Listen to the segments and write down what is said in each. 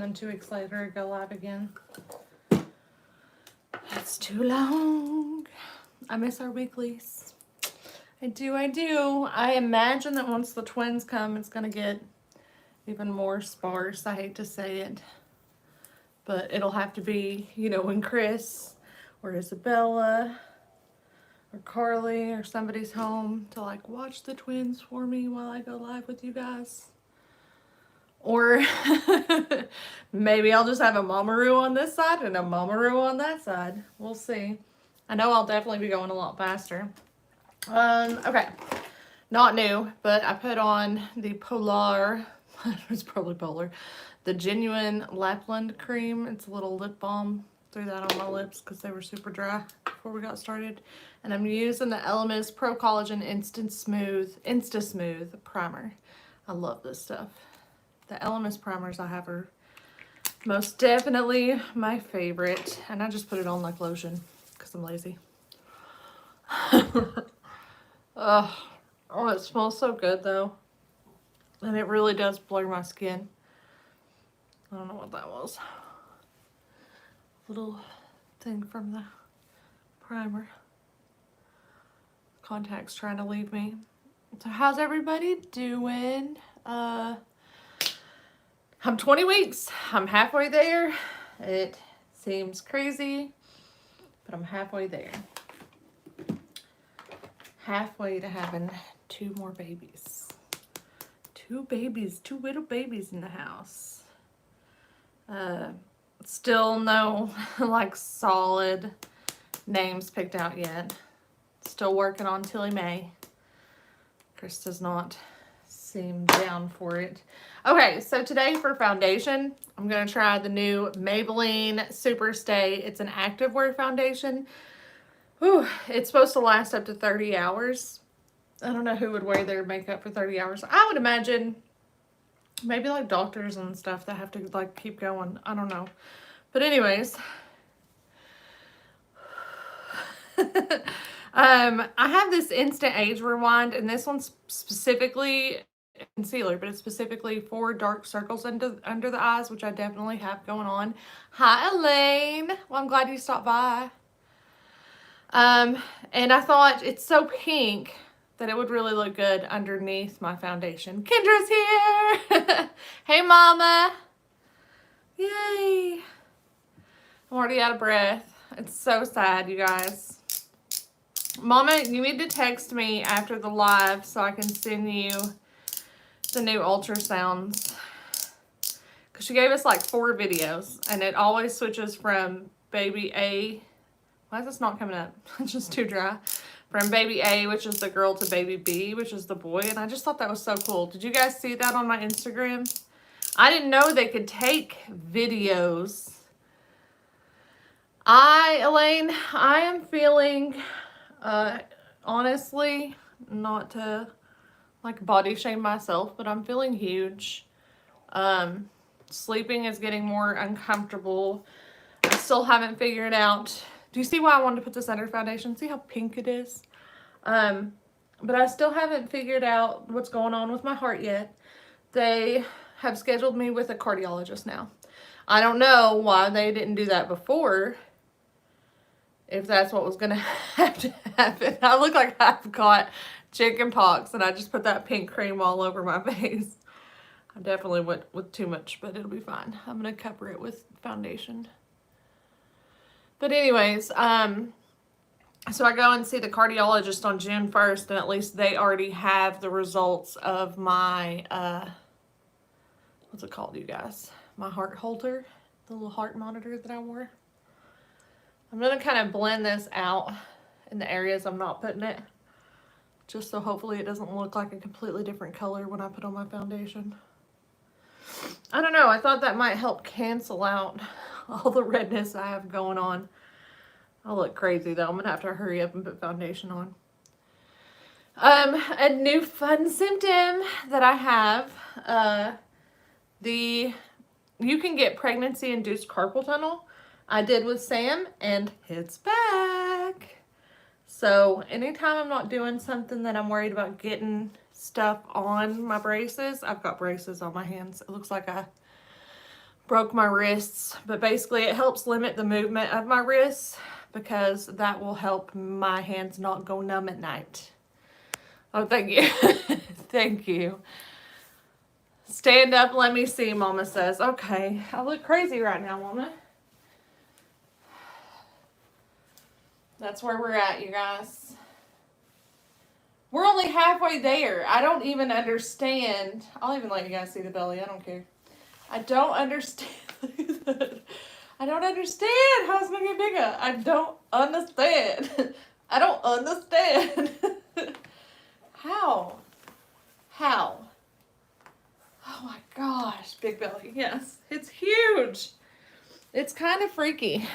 then 2 weeks later go live again. That's too long. I miss our weeklies. I do. I imagine that once the twins come, it's going to get even more sparse. I hate to say it. But it'll have to be, you know, when Chris or Isabella or Carly or somebody's home to like watch the twins for me while I go live with you guys. Or maybe I'll just have a Mamaroo on this side and a Mamaroo on that side. We'll see. I know I'll definitely be going a lot faster. Okay. Not new, but I put on the Polar, it's probably Polar, the Genuine Lapland Cream. It's a little lip balm. Threw that on my lips because they were super dry before we got started. And I'm using the Elemis Pro Collagen Insta Smooth Primer. I love this stuff. The Elemis primers I have are most definitely my favorite. And I just put it on like lotion because I'm lazy. Oh, it smells so good though. And it really does blur my skin. I don't know what that was. Little thing from the primer. Contact's trying to leave me. So how's everybody doing? I'm 20 weeks. I'm halfway there. It seems crazy, but I'm halfway there. Halfway to having 2 more babies. 2 little babies in the house. Still no like solid names picked out yet. Still working on Tilly May. Chris does not seem down for it. Okay, so today for foundation, I'm going to try the new Maybelline Super Stay. It's an activewear foundation. Whew, it's supposed to last up to 30 hours. I don't know who would wear their makeup for 30 hours. I would imagine maybe like doctors and stuff that have to like keep going. I don't know. But anyways, I have this Instant Age Rewind, and this one's specifically concealer, but it's specifically for dark circles under the eyes, which I definitely have going on. Hi, Elaine. Well, I'm glad you stopped by. And I thought it's so pink that it would really look good underneath my foundation. Kendra's here. Hey, Mama. Yay. I'm already out of breath. It's so sad, you guys. Mama, you need to text me after the live so I can send you the new ultrasounds. Because she gave us like 4 videos, and it always switches from baby A. Why is this not coming up? It's just too dry. From baby A, which is the girl, to baby B, which is the boy. And I just thought that was so cool. Did you guys see that on my Instagram? I didn't know they could take videos. Elaine, I am feeling, honestly, not to like body shame myself, but I'm feeling huge. Sleeping is getting more uncomfortable. I still haven't figured out. Do you see why I wanted to put this under foundation? See how pink it is? But I still haven't figured out what's going on with my heart yet. They have scheduled me with a cardiologist now. I don't know why they didn't do that before, if that's what was gonna have to happen. I look like I've got chicken pox and I just put that pink cream all over my face. I definitely went with too much, but it'll be fine. I'm gonna cover it with foundation. But anyways, so I go and see the cardiologist on June 1st, and at least they already have the results of my, what's it called, you guys? My heart holder, the little heart monitor that I wore. I'm going to kind of blend this out in the areas I'm not putting it, just so hopefully it doesn't look like a completely different color when I put on my foundation. I don't know, I thought that might help cancel out all the redness I have going on. I'll look crazy though. I'm gonna have to hurry up and put foundation on. A new fun symptom that I have, you can get pregnancy-induced carpal tunnel. I did with Sam, and it's back. So anytime I'm not doing something that I'm worried about getting stuff on my braces, I've got braces on my hands. It looks like I broke my wrists, but basically it helps limit the movement of my wrists because that will help my hands not go numb at night. Oh, thank you. Thank you. Stand up, let me see, Mama says. Okay, I look crazy right now, Mama. That's where we're at, you guys. We're only halfway there. I don't even understand. I'll even let you guys see the belly. I don't care. I don't understand. I don't understand how it's going to get bigger. I don't understand. I don't understand. How? How? Oh my gosh, big belly. Yes, it's huge. It's kind of freaky.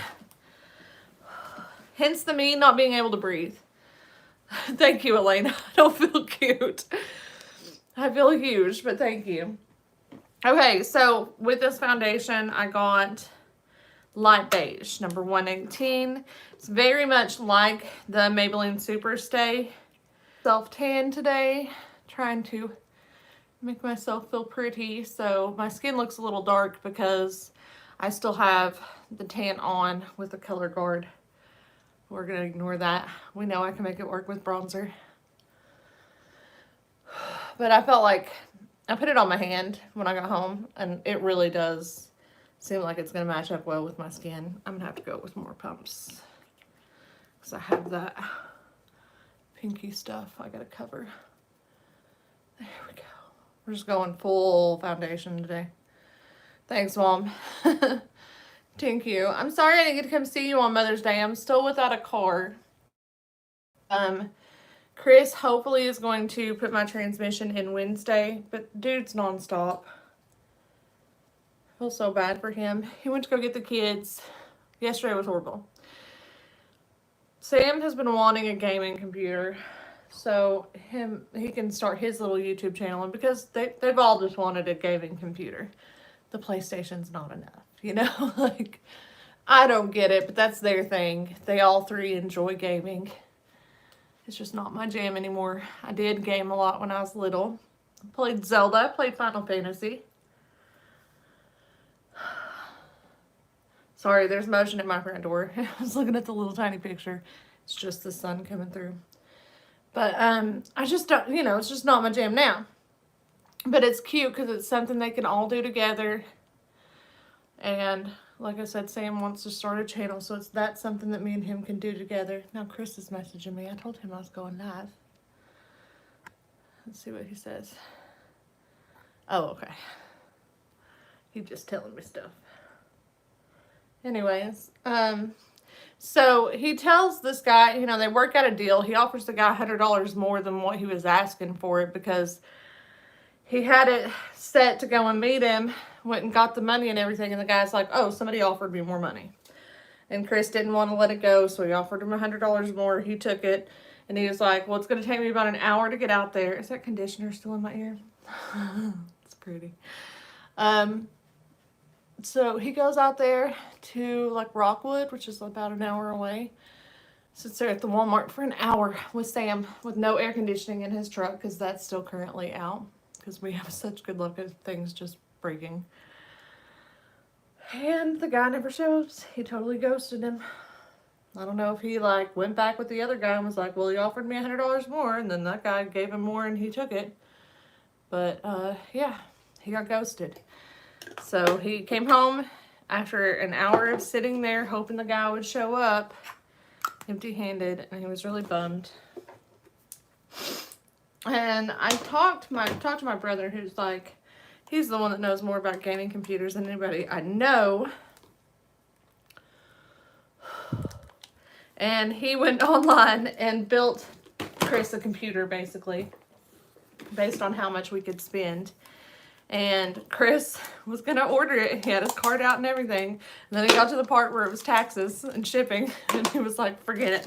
Hence the me not being able to breathe. Thank you, Elena. I don't feel cute. I feel huge, but thank you. Okay, so with this foundation, I got light beige, number 118. It's very much like the Maybelline Superstay. Self-tan today, trying to make myself feel pretty. So my skin looks a little dark because I still have the tan on with the color guard. We're gonna ignore that. We know I can make it work with bronzer. But I felt like I put it on my hand when I got home, and it really does seem like it's gonna match up well with my skin. I'm gonna have to go with more pumps because I have that pinky stuff I gotta cover. There we go. We're just going full foundation today. Thanks, Mom. Thank you. I'm sorry I didn't get to come see you on Mother's Day. I'm still without a car. Chris hopefully is going to put my transmission in Wednesday, but dude's nonstop. I feel so bad for him. He went to go get the kids. Yesterday was horrible. Sam has been wanting a gaming computer, so he can start his little YouTube channel, and because they've all just wanted a gaming computer. The PlayStation's not enough, you know? Like, I don't get it, but that's their thing. They all three enjoy gaming. It's just not my jam anymore. I did game a lot when I was little. I played Zelda, played Final Fantasy. Sorry, there's motion at my front door. I was looking at the little tiny picture. It's just the sun coming through. But I just don't, you know, it's just not my jam now. But it's cute because it's something they can all do together. And like I said, Sam wants to start a channel, so that's something that me and him can do together. Now Chris is messaging me. I told him I was going live. Let's see what he says. Oh, okay. He's just telling me stuff. Anyways, so he tells this guy, you know, they work out a deal. He offers the guy $100 more than what he was asking for it because he had it set to go and meet him, went and got the money and everything, and the guy's like, oh, somebody offered me more money. And Chris didn't want to let it go, so he offered him $100 more. He took it, and he was like, well, it's going to take me about an hour to get out there. Is that conditioner still in my ear? It's pretty. So he goes out there to, like, Rockwood, which is about an hour away. Sits there at the Walmart for an hour with Sam with no air conditioning in his truck because that's still currently out. Because we have such good luck at things just breaking. And the guy never shows. He totally ghosted him. I don't know if he like went back with the other guy and was like, well, he offered me $100 more, and then that guy gave him more and he took it. But yeah, he got ghosted. So he came home after an hour of sitting there hoping the guy would show up empty-handed, and he was really bummed. And I talked to my brother, who's like, he's the one that knows more about gaming computers than anybody I know. And he went online and built Chris a computer, basically, based on how much we could spend. And Chris was going to order it. He had his card out and everything. And then he got to the part where it was taxes and shipping. And he was like, forget it.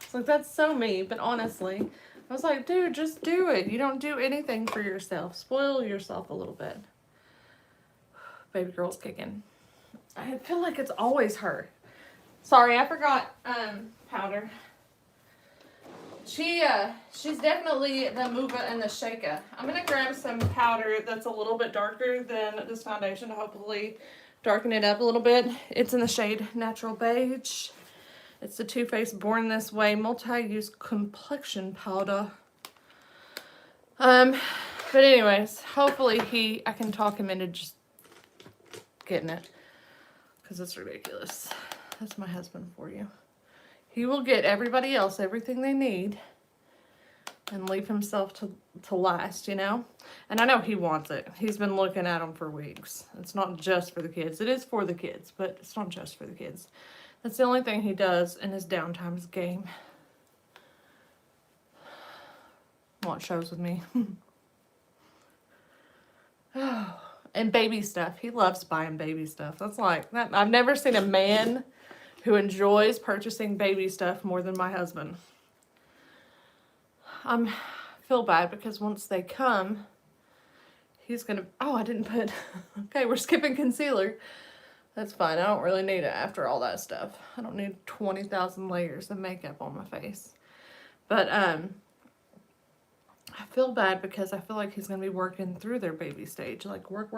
It's like, that's so me. But honestly, I was like, dude, just do it. You don't do anything for yourself. Spoil yourself a little bit. Baby girl's kicking. I feel like it's always her. Sorry, I forgot powder. She's definitely the mover and the shaker. I'm gonna grab some powder that's a little bit darker than this foundation to hopefully darken it up a little bit. It's in the shade Natural Beige. It's the Too Faced Born This Way multi-use complexion powder. But anyways, hopefully I can talk him into just getting it, because it's ridiculous. That's my husband for you. He will get everybody else everything they need and leave himself to last, you know? And I know he wants it. He's been looking at them for weeks. It's not just for the kids. It is for the kids, but it's not just for the kids. That's the only thing he does in his downtime is game. Watch shows with me. And baby stuff. He loves buying baby stuff. That's like that. I've never seen a man who enjoys purchasing baby stuff more than my husband. I feel bad because once they come, he's gonna, oh, I didn't put, okay, we're skipping concealer. That's fine. I don't really need it after all that stuff. I don't need 20,000 layers of makeup on my face. But I feel bad because I feel like he's gonna be working through their baby stage, like work,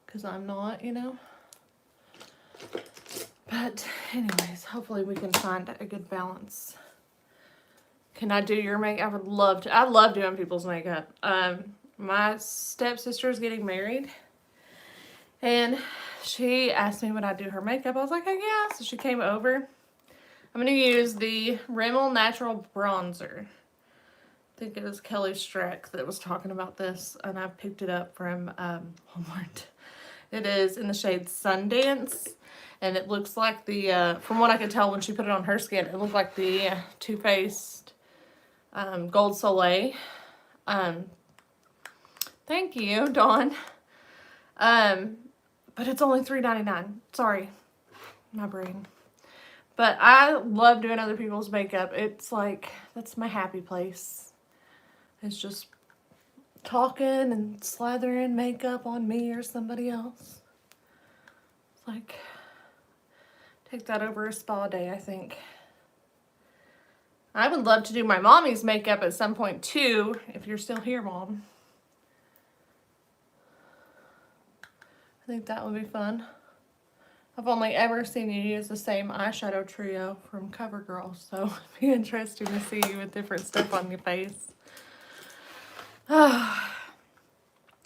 because I'm not, you know. But anyways, hopefully we can find a good balance. Can I do your makeup? I would love to. I love doing people's makeup. My stepsister is getting married, and she asked me would I do her makeup. I was like, oh, yeah. So she came over. I'm going to use the Rimmel Natural Bronzer. I think it was Kelly Streck that was talking about this, and I picked it up from Walmart. It is in the shade Sundance, and it looks like the, from what I could tell when she put it on her skin, it looked like the Too Faced Gold Soleil. Thank you, Dawn. But it's only $3.99. Sorry, my brain. But I love doing other people's makeup. It's like, that's my happy place. It's just talking and slathering makeup on me or somebody else. It's like, take that over a spa day, I think. I would love to do my mommy's makeup at some point too, if you're still here, Mom. I think that would be fun. I've only ever seen you use the same eyeshadow trio from CoverGirl, so it'd be interesting to see you with different stuff on your face.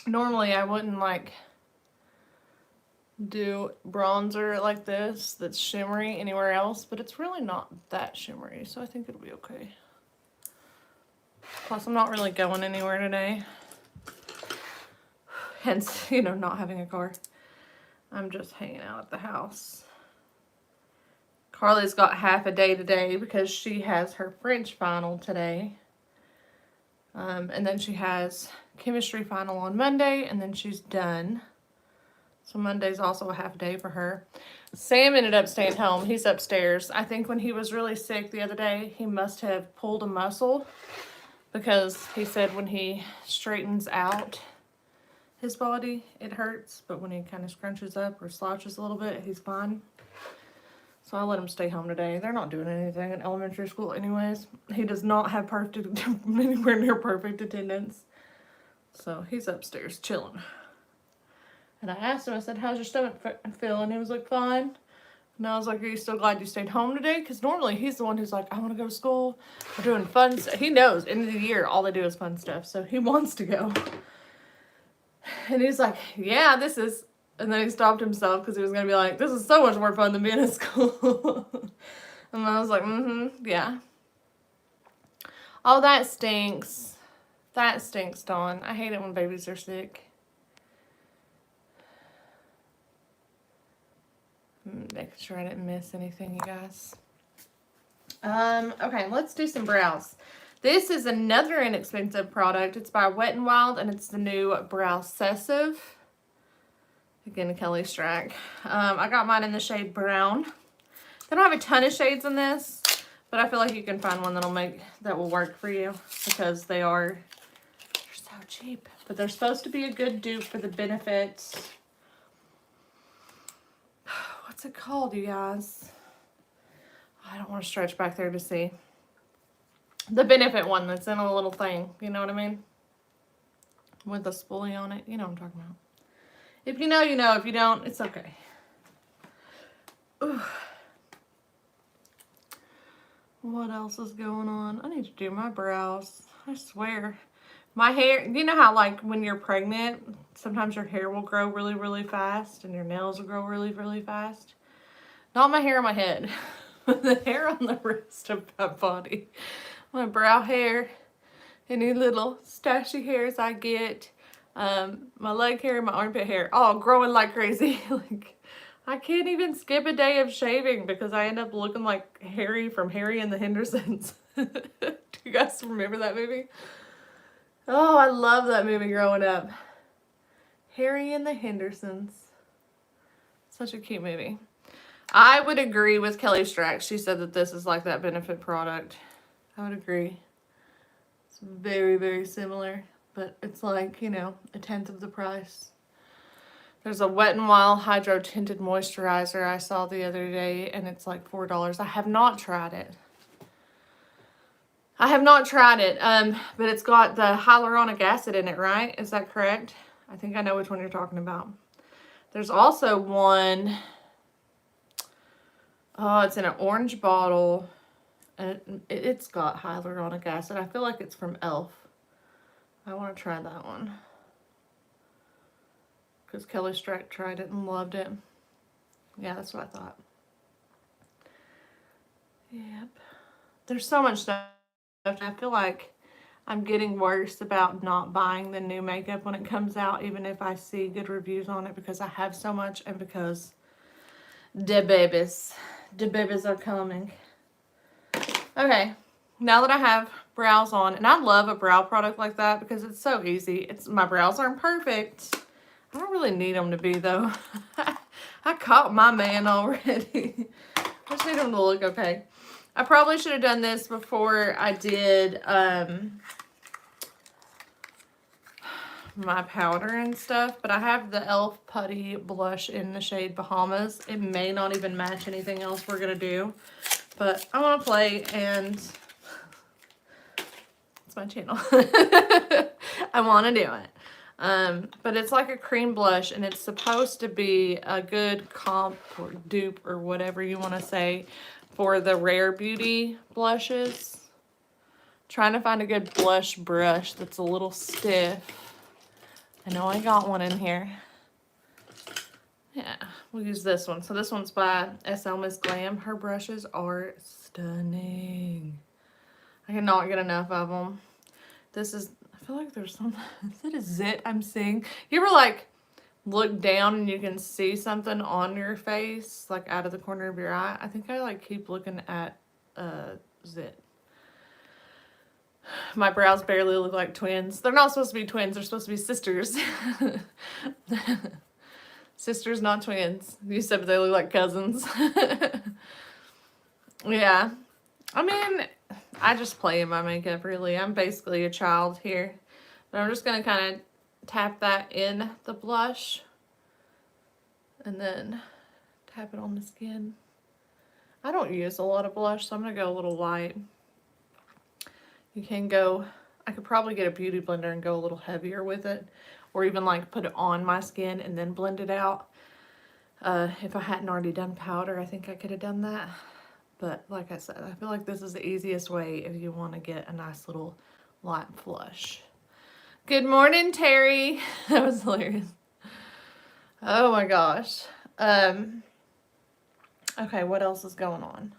Normally I wouldn't like do bronzer like this that's shimmery anywhere else, but it's really not that shimmery, so I think it'll be okay. Plus, I'm not really going anywhere today. Hence, you know, not having a car. I'm just hanging out at the house. Carly's got half a day today because she has her French final today. And then she has chemistry final on Monday, and then she's done. So Monday's also a half day for her. Sam ended up staying home. He's upstairs. I think when he was really sick the other day, he must have pulled a muscle, because he said when he straightens out his body, it hurts, but when he kind of scrunches up or slouches a little bit, he's fine. So I let him stay home today. They're not doing anything in elementary school anyways. He does not have anywhere near perfect attendance. So he's upstairs chilling. And I asked him, I said, how's your stomach feel? And he was like, fine. And I was like, are you still glad you stayed home today? Because normally he's the one who's like, I want to go to school. We're doing fun stuff. He knows, end of the year, all they do is fun stuff. So he wants to go. And he's like, yeah, this is... And then he stopped himself because he was going to be like, this is so much more fun than being in school. And I was like, yeah. Oh, that stinks. That stinks, Dawn. I hate it when babies are sick. Making sure I didn't miss anything, you guys. Okay, let's do some brows. This is another inexpensive product. It's by Wet n Wild, and it's the new Browsessive. Again, Kelly Strack. I got mine in the shade Brown. They don't have a ton of shades in this, but I feel like you can find one that will work for you, because they're so cheap. But they're supposed to be a good dupe for the Benefit. What's it called, you guys? I don't want to stretch back there to see. The Benefit one that's in a little thing. You know what I mean? With a spoolie on it. You know what I'm talking about. If you know, you know. If you don't, it's okay. Ooh. What else is going on? I need to do my brows. I swear. My hair, you know how like when you're pregnant, sometimes your hair will grow really, really fast and your nails will grow really, really fast? Not my hair on my head, but the hair on the rest of my body. My brow hair, any little stashy hairs I get, my leg hair, my armpit hair, all growing like crazy. Like, I can't even skip a day of shaving because I end up looking like Harry from Harry and the Hendersons. Do you guys remember that movie? Oh, I love that movie growing up. Harry and the Hendersons. Such a cute movie. I would agree with Kelly Strack. She said that this is like that Benefit product. I would agree. It's very, very similar, but it's like, you know, a tenth of the price. There's a Wet n Wild Hydro Tinted Moisturizer I saw the other day, and it's like $4. I have not tried it. But it's got the hyaluronic acid in it, right? Is that correct? I think I know which one you're talking about. There's also one, oh, it's in an orange bottle, and it's got hyaluronic acid. I feel like it's from e.l.f. I want to try that one. Because Kelly Strack tried it and loved it. Yeah, that's what I thought. Yep. There's so much stuff. I feel like I'm getting worse about not buying the new makeup when it comes out, even if I see good reviews on it, because I have so much and because the babies are coming. Okay, now that I have brows on, and I love a brow product like that because it's so easy. My brows aren't perfect. I don't really need them to be, though. I caught my man already. I just need them to look okay. I probably should have done this before I did my powder and stuff, but I have the e.l.f. Putty Blush in the shade Bahamas. It may not even match anything else we're going to do, but I want to play, and it's my channel. I want to do it. But it's like a cream blush, and it's supposed to be a good comp or dupe or whatever you want to say for the Rare Beauty blushes. Trying to find a good blush brush that's a little stiff. I know I got one in here. Yeah, we'll use this one. So this one's by SL Miss Glam. Her brushes are stunning. I cannot get enough of them. This is, I feel like there's some, is that a zit I'm seeing? You ever like look down and you can see something on your face, like out of the corner of your eye? I think I like keep looking at zit. My brows barely look like twins. They're not supposed to be twins. They're supposed to be sisters. Sisters, not twins. You said they look like cousins. Yeah. I mean, I just play in my makeup, really. I'm basically a child here. But I'm just going to kind of tap that in the blush. And then tap it on the skin. I don't use a lot of blush, so I'm going to go a little light. You can go, I could probably get a beauty blender and go a little heavier with it. Or even like put it on my skin and then blend it out. If I hadn't already done powder, I think I could have done that. But like I said, I feel like this is the easiest way if you want to get a nice little light flush. Good morning, Terry. That was hilarious. Oh my gosh. Okay, what else is going on?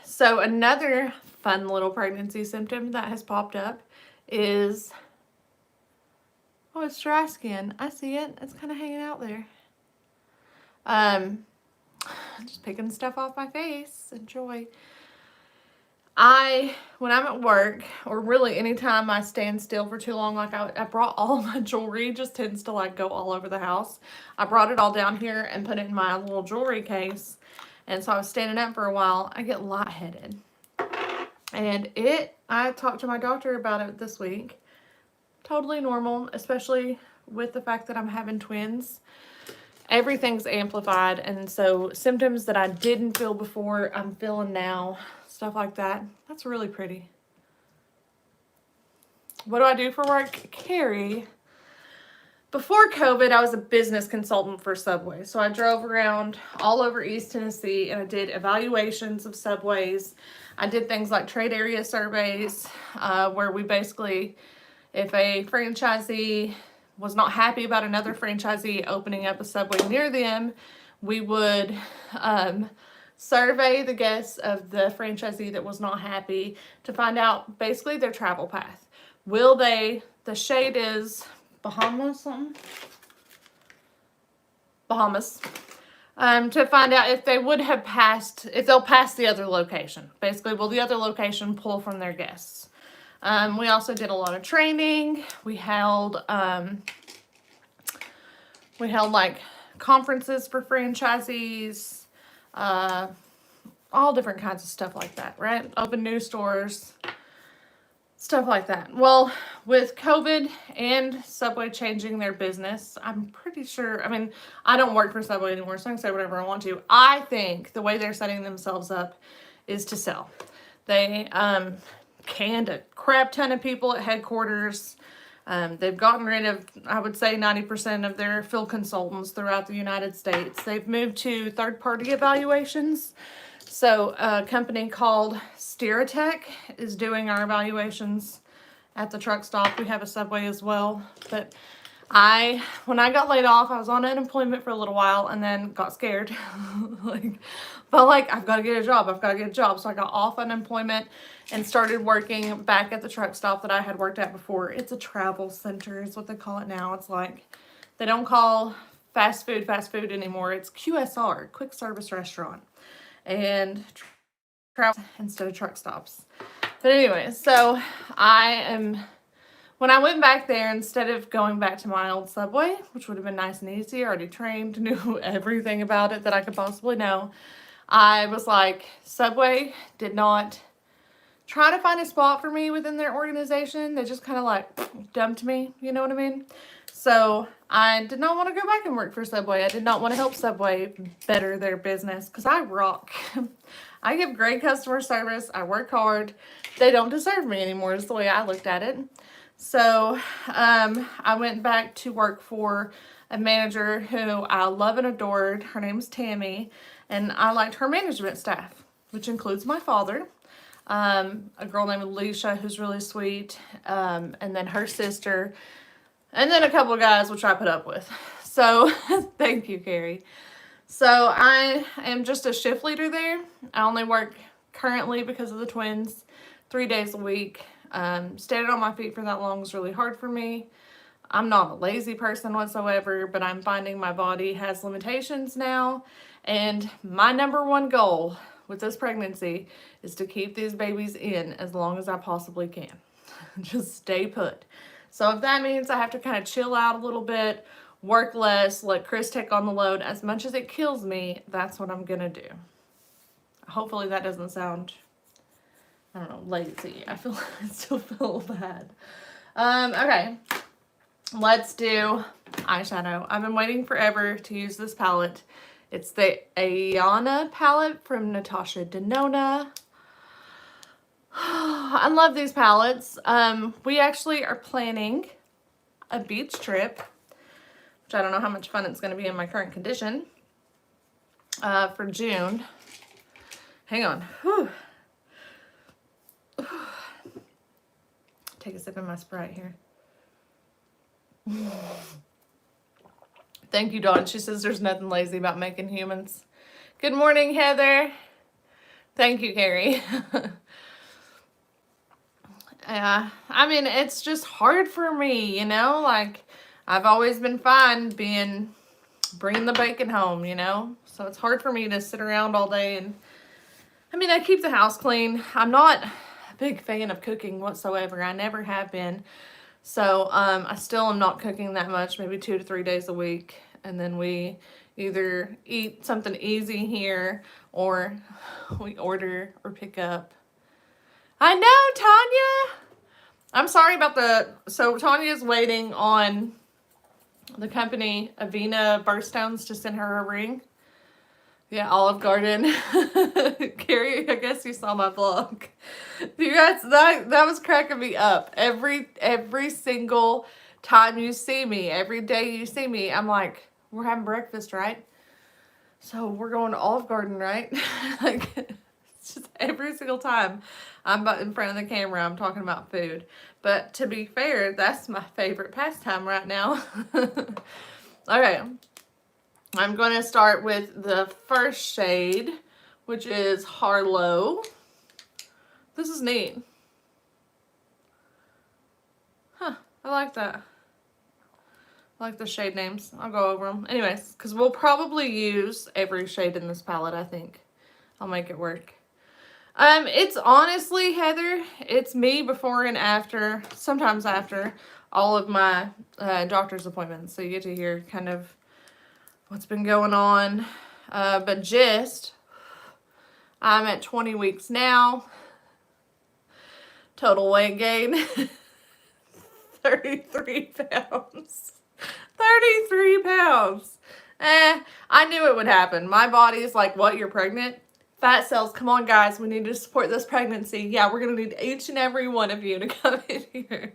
So another fun little pregnancy symptom that has popped up is, oh, it's dry skin. I see it. It's kind of hanging out there. Just picking stuff off my face. Enjoy. When I'm at work, or really anytime I stand still for too long, like I brought all of my jewelry. It just tends to like go all over the house. I brought it all down here and put it in my little jewelry case. And so I was standing up for a while. I get lightheaded. And I talked to my doctor about it this week. Totally normal, especially with the fact that I'm having twins. Everything's amplified, and so symptoms that I didn't feel before, I'm feeling now. Stuff like that. That's really pretty. What do I do for work? Carrie. before COVID, I was a business consultant for Subway. So I drove around all over East Tennessee and I did evaluations of Subways. I did things like trade area surveys, where we basically, if a franchisee was not happy about another franchisee opening up a Subway near them, we would survey the guests of the franchisee that was not happy to find out basically their travel path. Will they, the shade is Bahamas, to find out if they would have passed, if they'll pass the other location. Basically, will the other location pull from their guests? We also did a lot of training. We held like conferences for franchisees, all different kinds of stuff like that, right? Open new stores, stuff like that. Well, with COVID and Subway changing their business, I'm pretty sure, I mean, I don't work for Subway anymore, so I can say whatever I want to. I think the way they're setting themselves up is to sell. They canned a crap ton of people at headquarters. They've gotten rid of, I would say, 90% of their field consultants throughout the United States. They've moved to third-party evaluations. So a company called Tarte is doing our evaluations at the truck stop. We have a Subway as well. But when I got laid off, I was on unemployment for a little while and then got scared. Felt like I've got to get a job. I've got to get a job. So I got off unemployment and started working back at the truck stop that I had worked at before. It's a travel center is what they call it now. It's like, they don't call fast food anymore. It's QSR, quick service restaurant. And travel instead of truck stops. But anyway, so when I went back there, instead of going back to my old Subway, which would have been nice and easy, I already trained, knew everything about it that I could possibly know, I was like, Subway did not try to find a spot for me within their organization. They just kind of like dumped me, you know what I mean? So I did not want to go back and work for Subway. I did not want to help Subway better their business because I rock. I give great customer service. I work hard. They don't deserve me anymore is the way I looked at it. So I went back to work for a manager who I love and adored. Her name is Tammy, and I liked her management staff, which includes my father, a girl named Alicia who's really sweet, and then her sister, and then a couple of guys, which I put up with. So thank you, Carrie. So I am just a shift leader there. I only work currently because of the twins 3 days a week. Standing on my feet for that long is really hard for me. I'm not a lazy person whatsoever, but I'm finding my body has limitations now. And my number one goal with this pregnancy is to keep these babies in as long as I possibly can. Just stay put. So if that means I have to kind of chill out a little bit, work less, let Chris take on the load, as much as it kills me, that's what I'm going to do. Hopefully that doesn't sound, I don't know, lazy. I still feel bad. Okay. Let's do eyeshadow. I've been waiting forever to use this palette. It's the Ayana palette from Natasha Denona. I love these palettes. We actually are planning a beach trip, which I don't know how much fun it's going to be in my current condition, for June. Hang on. Whew. Take a sip of my Sprite here. Thank you, Dawn. She says there's nothing lazy about making humans. Good morning, Heather. Thank you, Carrie. Yeah, I mean, it's just hard for me, you know? Like, I've always been fine bringing the bacon home, you know? So it's hard for me to sit around all day and, I mean, I keep the house clean. I'm not a big fan of cooking whatsoever. I never have been. So, I still am not cooking that much, maybe 2 to 3 days a week. And then we either eat something easy here or we order or pick up. I know, Tanya. I'm sorry about so Tanya's waiting on the company Avena Birthstones to send her a ring. Yeah, Olive Garden. Carrie, I guess you saw my vlog. You guys, that was cracking me up. Every single time you see me, every day you see me, I'm like, we're having breakfast, right? So we're going to Olive Garden, right? Like, it's just every single time I'm in front of the camera, I'm talking about food. But to be fair, that's my favorite pastime right now. Okay, I'm going to start with the first shade, which is Harlow. This is neat. Huh, I like that. I like the shade names. I'll go over them. Anyways, because we'll probably use every shade in this palette, I think. I'll make it work. It's honestly, Heather, it's me before and after, sometimes after, all of my doctor's appointments. So you get to hear kind of what's been going on. But just, I'm at 20 weeks now. Total weight gain, 33 pounds. 33 pounds. I knew it would happen. My body is like, what, you're pregnant? Fat cells, come on guys, we need to support this pregnancy. Yeah, we're gonna need each and every one of you to come in here.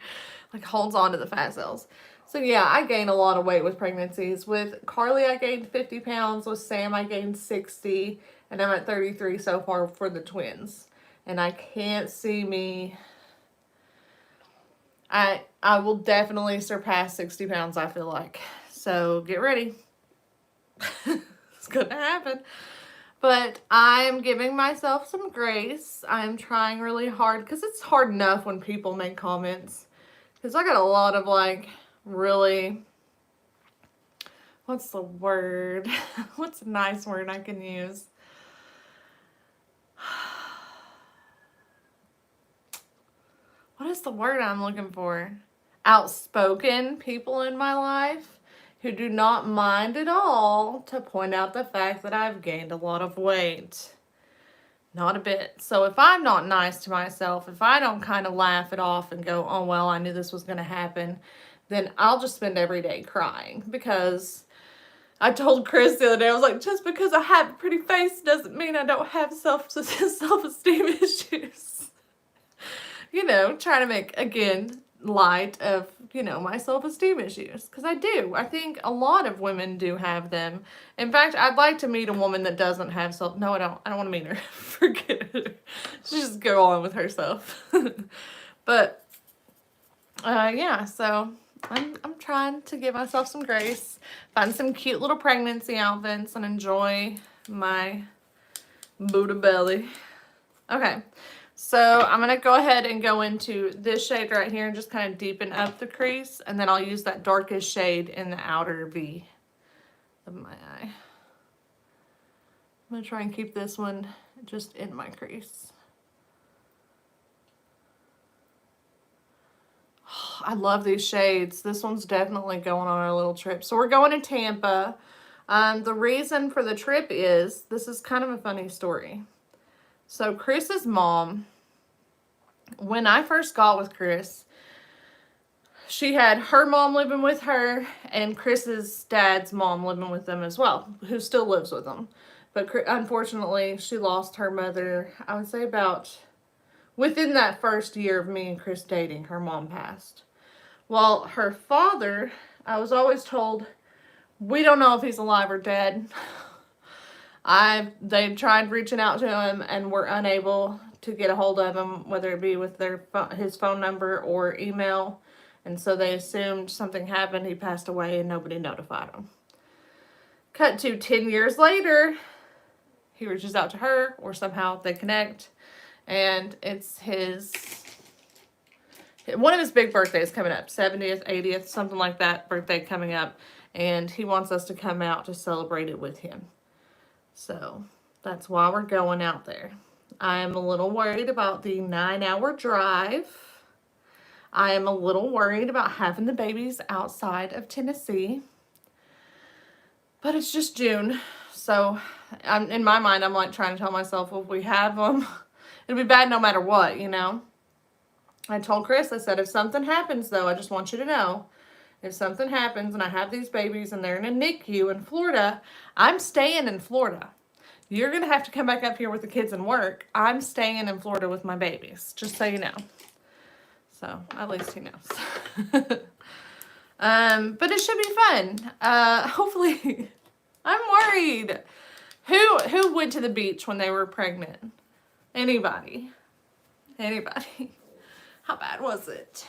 Like, holds on to the fat cells. So yeah, I gain a lot of weight with pregnancies. With Carly, I gained 50 pounds. With Sam, I gained 60. And I'm at 33 so far for the twins. And I can't see me... I will definitely surpass 60 pounds, I feel like. So get ready. It's gonna happen. But I'm giving myself some grace. I'm trying really hard, because it's hard enough when people make comments. Because I got a lot of, like, really, what's the word? What's a nice word I can use? What is the word I'm looking for? Outspoken people in my life who do not mind at all to point out the fact that I've gained a lot of weight. Not a bit. So if I'm not nice to myself, if I don't kind of laugh it off and go, oh, well, I knew this was going to happen, then I'll just spend every day crying. Because I told Chris the other day, I was like, just because I have a pretty face doesn't mean I don't have self-esteem issues. You know, trying to make, again, light of, you know, my self-esteem issues. Because I do. I think a lot of women do have them. In fact, I'd like to meet a woman that doesn't have no, I don't want to meet her. Forget her. She just go on with herself. But, yeah, so I'm trying to give myself some grace. Find some cute little pregnancy outfits and enjoy my Buddha belly. Okay. So I'm going to go ahead and go into this shade right here and just kind of deepen up the crease. And then I'll use that darkest shade in the outer V of my eye. I'm going to try and keep this one just in my crease. Oh, I love these shades. This one's definitely going on our little trip. So we're going to Tampa. The reason for the trip is, this is kind of a funny story. So Chris's mom, when I first got with Chris, she had her mom living with her and Chris's dad's mom living with them as well, who still lives with them. But unfortunately, she lost her mother, I would say about within that first year of me and Chris dating, her mom passed. Well, her father, I was always told, we don't know if he's alive or dead. They tried reaching out to him and were unable to get a hold of him, whether it be with his phone number or email. And so they assumed something happened, he passed away, and nobody notified him. Cut to 10 years later, he reaches out to her, or somehow they connect, and it's one of his big birthdays coming up, 70th, 80th, something like that, birthday coming up, and he wants us to come out to celebrate it with him. So that's why we're going out there. I am a little worried about the 9-hour drive. I am a little worried about having the babies outside of Tennessee. But it's just June. So in my mind, I'm like trying to tell myself, well, if we have them, it'll be bad no matter what, you know. I told Chris, I said, if something happens though, I just want you to know, if something happens and I have these babies and they're in a NICU in Florida, I'm staying in Florida. You're going to have to come back up here with the kids and work. I'm staying in Florida with my babies, just so you know. So, at least he knows. But it should be fun. Hopefully. I'm worried. Who went to the beach when they were pregnant? Anybody? Anybody? How bad was it?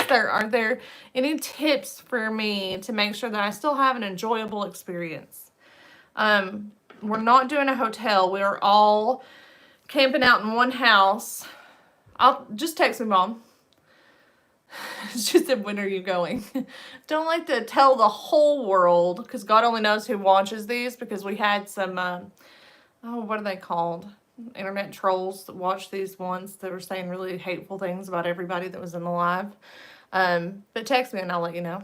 Are there any tips for me to make sure that I still have an enjoyable experience? We're not doing a hotel. We are all camping out in one house. I'll just text me, Mom. She said, when are you going? Don't like to tell the whole world, because God only knows who watches these, because we had some, what are they called? Internet trolls that watched these ones that were saying really hateful things about everybody that was in the live. But text me and I'll let you know.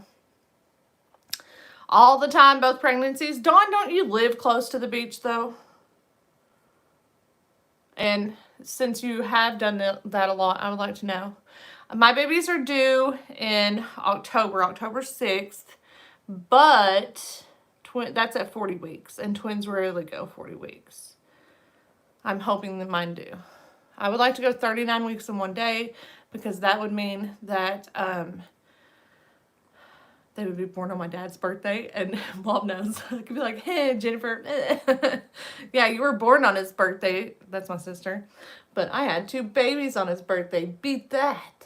All the time, both pregnancies. Dawn, don't you live close to the beach though? And since you have done that a lot, I would like to know. My babies are due in October 6th, but that's at 40 weeks, and twins rarely go 40 weeks. I'm hoping that mine do. I would like to go 39 weeks in one day, because that would mean that they would be born on my dad's birthday, and Mom knows. I could be like, hey, Jennifer. Yeah, you were born on his birthday. That's my sister. But I had 2 babies on his birthday. Beat that.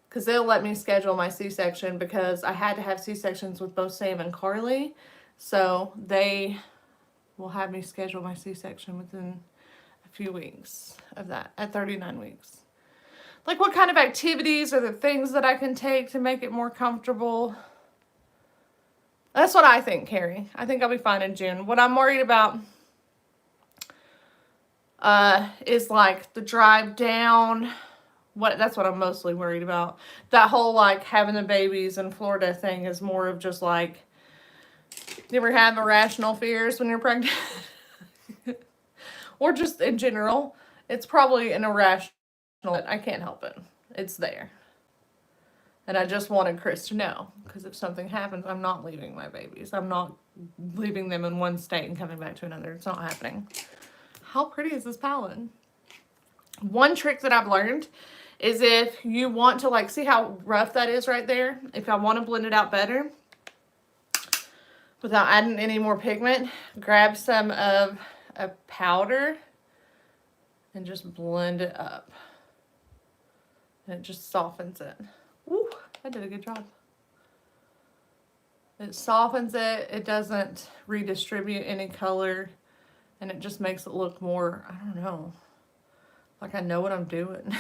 Because they'll let me schedule my C-section, because I had to have C-sections with both Sam and Carly. So they will have me schedule my C-section within a few weeks of that, at 39 weeks. Like, what kind of activities are the things that I can take to make it more comfortable? That's what I think, Carrie. I think I'll be fine in June. What I'm worried about is like the drive down. That's what I'm mostly worried about. That whole like having the babies in Florida thing is more of just like, you ever have irrational fears when you're pregnant? Or just in general. It's probably an irrational, I can't help it. It's there. And I just wanted Chris to know, because if something happens, I'm not leaving my babies. I'm not leaving them in one state and coming back to another. It's not happening. How pretty is this palette? One trick that I've learned is if you want to, like, see how rough that is right there? If I want to blend it out better without adding any more pigment, grab some of a powder and just blend it up. And it just softens it. Ooh, I did a good job. It softens it. It doesn't redistribute any color. And it just makes it look more, I don't know, like I know what I'm doing.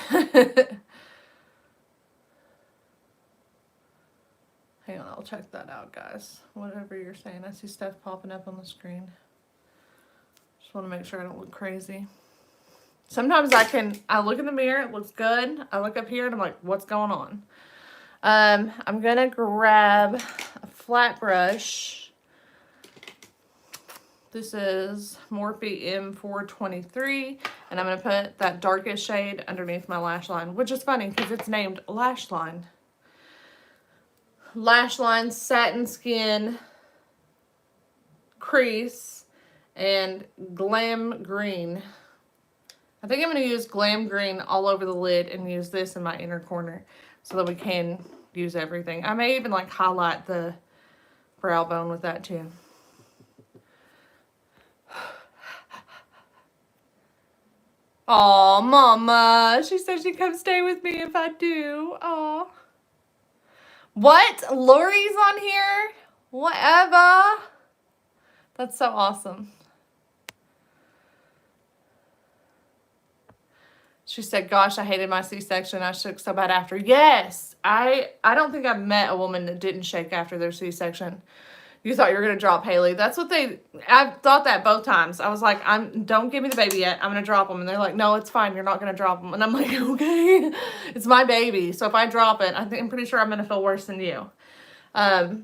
Hang on, I'll check that out, guys. Whatever you're saying. I see stuff popping up on the screen. Just want to make sure I don't look crazy. Sometimes I look in the mirror, it looks good. I look up here and I'm like, what's going on? I'm going to grab a flat brush. This is Morphe M423, and I'm going to put that darkest shade underneath my lash line, which is funny because it's named Lash Line. Lash Line, Satin Skin, Crease, and Glam Green. I think I'm going to use Glam Green all over the lid and use this in my inner corner so that we can use everything. I may even like highlight the brow bone with that too. Aw, Mama. She said she'd come stay with me if I do. Aw. What? Lori's on here? Whatever. That's so awesome. She said, gosh, I hated my C-section. I shook so bad after. Yes. I don't think I've met a woman that didn't shake after their C-section. You thought you were going to drop Haley. That's what I thought that both times. I was like, don't give me the baby yet. I'm going to drop them. And they're like, no, it's fine. You're not going to drop them. And I'm like, okay, it's my baby. So if I drop it, I'm pretty sure I'm going to feel worse than you. But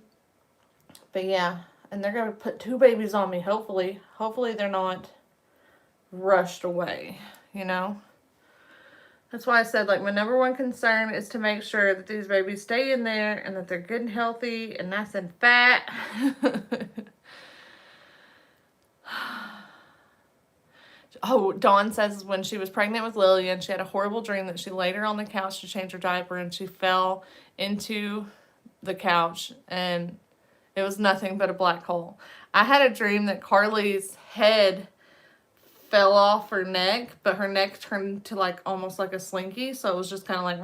yeah, and they're going to put 2 babies on me. Hopefully they're not rushed away, you know? That's why I said, like, my number one concern is to make sure that these babies stay in there and that they're good and healthy and nice and fat. Oh, Dawn says when she was pregnant with Lillian, she had a horrible dream that she laid her on the couch to change her diaper and she fell into the couch, and it was nothing but a black hole. I had a dream that Carly's head fell off her neck, but her neck turned to like almost like a slinky, so it was just kind of like,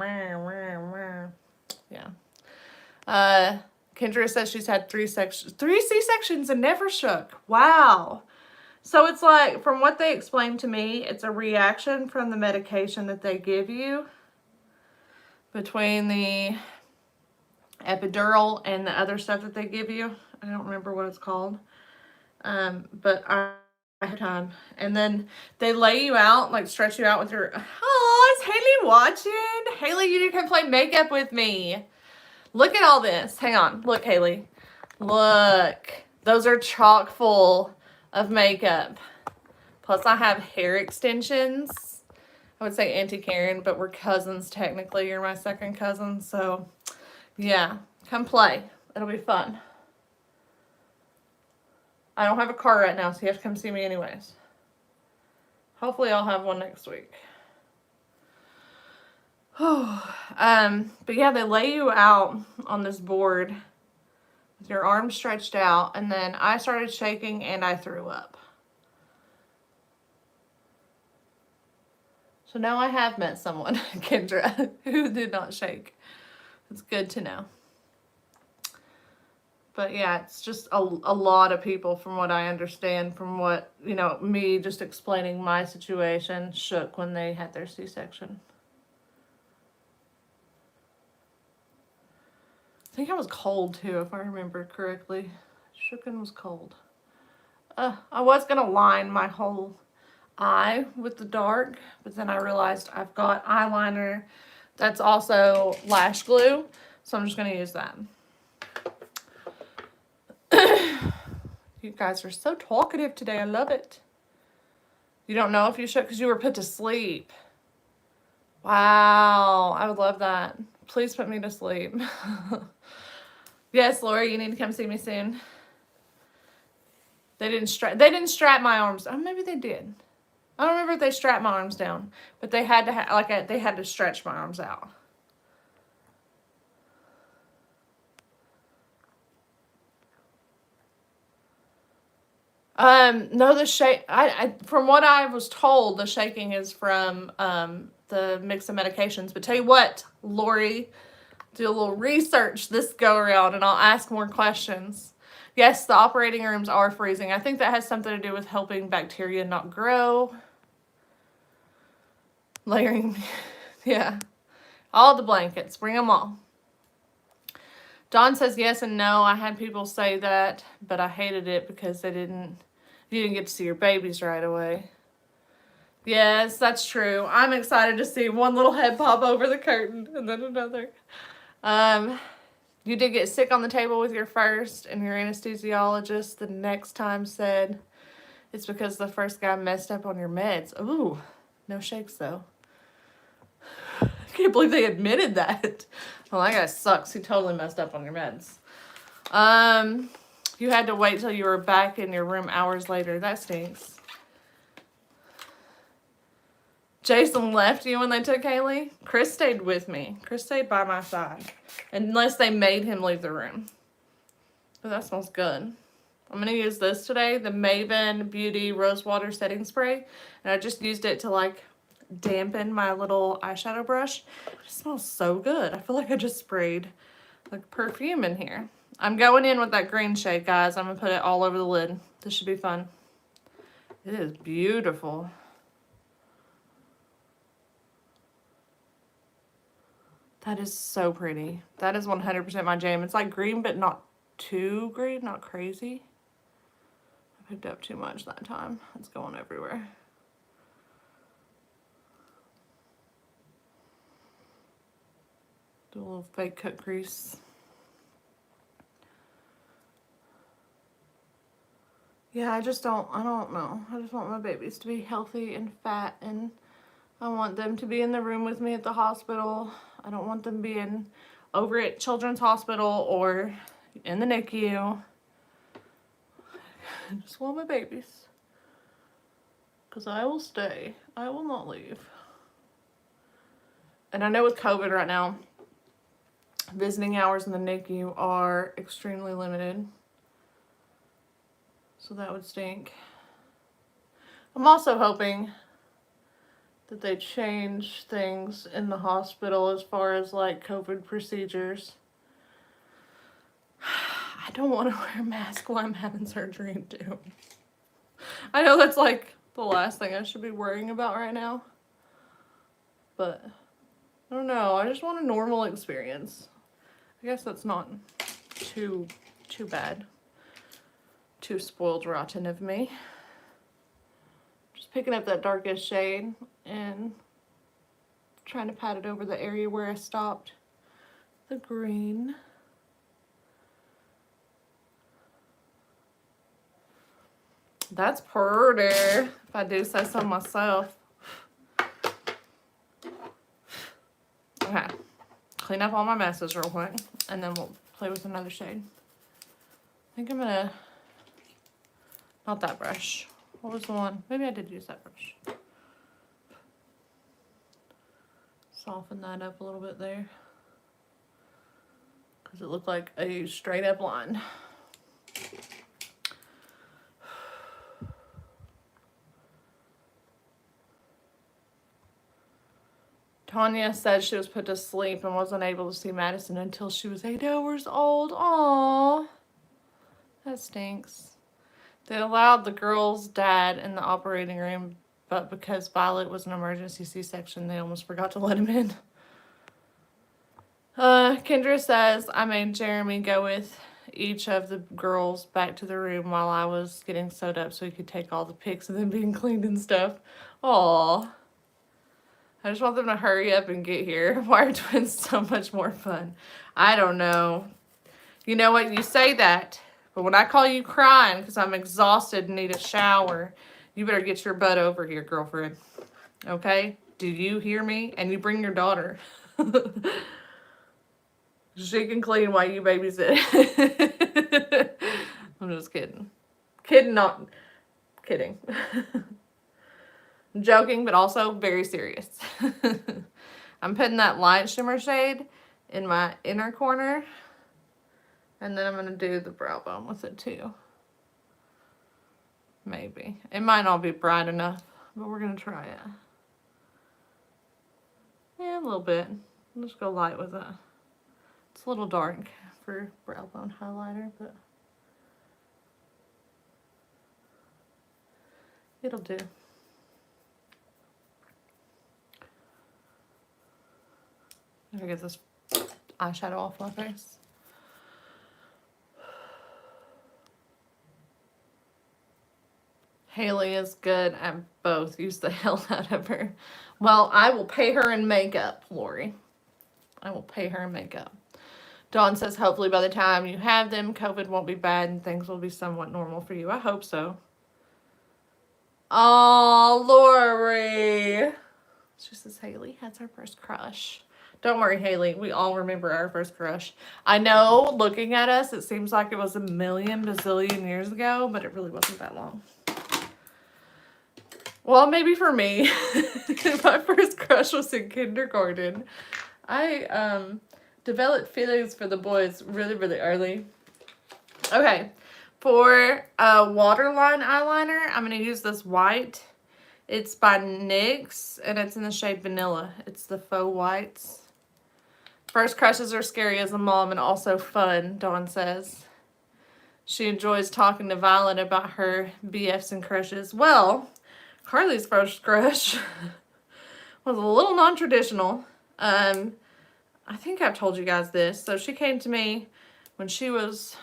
yeah. Kendra says she's had 3 C-sections and never shook. Wow. So it's like, from what they explained to me, it's a reaction from the medication that they give you between the epidural and the other stuff that they give you. I don't remember what it's called. But I had time. And then they lay you out, like stretch you out with your, oh, is Haley watching? Haley, you need to come play makeup with me. Look at all this. Hang on. Look, Haley. Look. Those are chock full of makeup. Plus I have hair extensions. I would say Auntie Karen, but we're cousins technically. You're my second cousin. So yeah, come play. It'll be fun. I don't have a car right now, so you have to come see me anyways. Hopefully I'll have one next week. But yeah, they lay you out on this board with your arms stretched out, and then I started shaking and I threw up. So now I have met someone, Kendra, who did not shake. It's good to know. But yeah, it's just a lot of people, from what I understand, from what, you know, me just explaining my situation, shook when they had their C-section. I think I was cold too, if I remember correctly. Shook and was cold. I was going to line my whole eye with the dark, but then I realized I've got eyeliner that's also lash glue, so I'm just going to use that. You guys are so talkative today. I love it. You don't know if you shook because you were put to sleep. Wow. I would love that. Please put me to sleep. Yes, Lori, you need to come see me soon. They didn't strap my arms. Oh, maybe they did. I don't remember if they strapped my arms down, but they had to they had to stretch my arms out. No, the shake, from what I was told, the shaking is from, the mix of medications. But tell you what, Lori, do a little research this go around and I'll ask more questions. Yes, the operating rooms are freezing. I think that has something to do with helping bacteria not grow. Layering, yeah. All the blankets, bring them all. Dawn says yes and no. I had people say that, but I hated it because you didn't get to see your babies right away. Yes, that's true. I'm excited to see one little head pop over the curtain and then another. You did get sick on the table with your first, and your anesthesiologist the next time said it's because the first guy messed up on your meds. Ooh, no shakes though. I can't believe they admitted that. Well, that guy sucks. He totally messed up on your meds. You had to wait till you were back in your room hours later. That stinks. Jason left you when they took Haley? Chris stayed with me. Chris stayed by my side. Unless they made him leave the room. But that smells good. I'm going to use this today. The Maven Beauty Rose Water Setting Spray. And I just used it to like dampen my little eyeshadow brush. It smells so good. I feel like I just sprayed like perfume in here. I'm going in with that green shade, guys. I'm going to put it all over the lid. This should be fun. It is beautiful. That is so pretty. That is 100% my jam. It's like green, but not too green, not crazy. I picked up too much that time. It's going everywhere. Do a little fake cut grease. Yeah, I don't know. I just want my babies to be healthy and fat, and I want them to be in the room with me at the hospital. I don't want them being over at Children's Hospital or in the NICU. I just want my babies. Because I will stay. I will not leave. And I know with COVID right now, visiting hours in the NICU are extremely limited. So that would stink. I'm also hoping that they change things in the hospital as far as like COVID procedures. I don't want to wear a mask while I'm having surgery too. I know that's like the last thing I should be worrying about right now. But I don't know. I just want a normal experience. I guess that's not too bad. Too spoiled rotten of me. Just picking up that darkest shade and trying to pat it over the area where I stopped. The green. That's pretty, if I do say so myself. Okay, clean up all my messes real quick, and then we'll play with another shade. I think I'm gonna, not that brush. What was the one? Maybe I did use that brush. Soften that up a little bit there, because it looked like a straight up line. Tanya said she was put to sleep and wasn't able to see Madison until she was 8 hours old. Aww. That stinks. They allowed the girl's dad in the operating room, but because Violet was an emergency C-section, they almost forgot to let him in. Kendra says, I made Jeremy go with each of the girls back to the room while I was getting sewed up so he could take all the pics of them being cleaned and stuff. Aww. I just want them to hurry up and get here. Why are twins so much more fun? I don't know. You know what? You say that, but when I call you crying because I'm exhausted and need a shower, you better get your butt over here, girlfriend. Okay? Do you hear me? And you bring your daughter. She can clean while you babysit. I'm just kidding. Kidding, not kidding. I'm joking, but also very serious. I'm putting that light shimmer shade in my inner corner. And then I'm going to do the brow bone with it too. Maybe. It might not be bright enough, but we're going to try it. Yeah, a little bit. I'll just go light with it. It's a little dark for brow bone highlighter, but it'll do. I'm gonna get this eyeshadow off my face. Haley is good at both. Use the hell out of her. Well, I will pay her in makeup, Lori. I will pay her in makeup. Dawn says, hopefully by the time you have them, COVID won't be bad and things will be somewhat normal for you. I hope so. Oh, Lori. She says, Haley has her first crush. Don't worry, Haley. We all remember our first crush. I know, looking at us, it seems like it was a million bazillion years ago, but it really wasn't that long. Well, maybe for me. My first crush was in kindergarten. I developed feelings for the boys really, really early. Okay, for a waterline eyeliner, I'm going to use this white. It's by NYX, and it's in the shade Vanilla. It's the faux whites. First crushes are scary as a mom and also fun, Dawn says. She enjoys talking to Violet about her BFs and crushes. Well, Carly's first crush was a little non-traditional. I think I've told you guys this. So she came to me when she was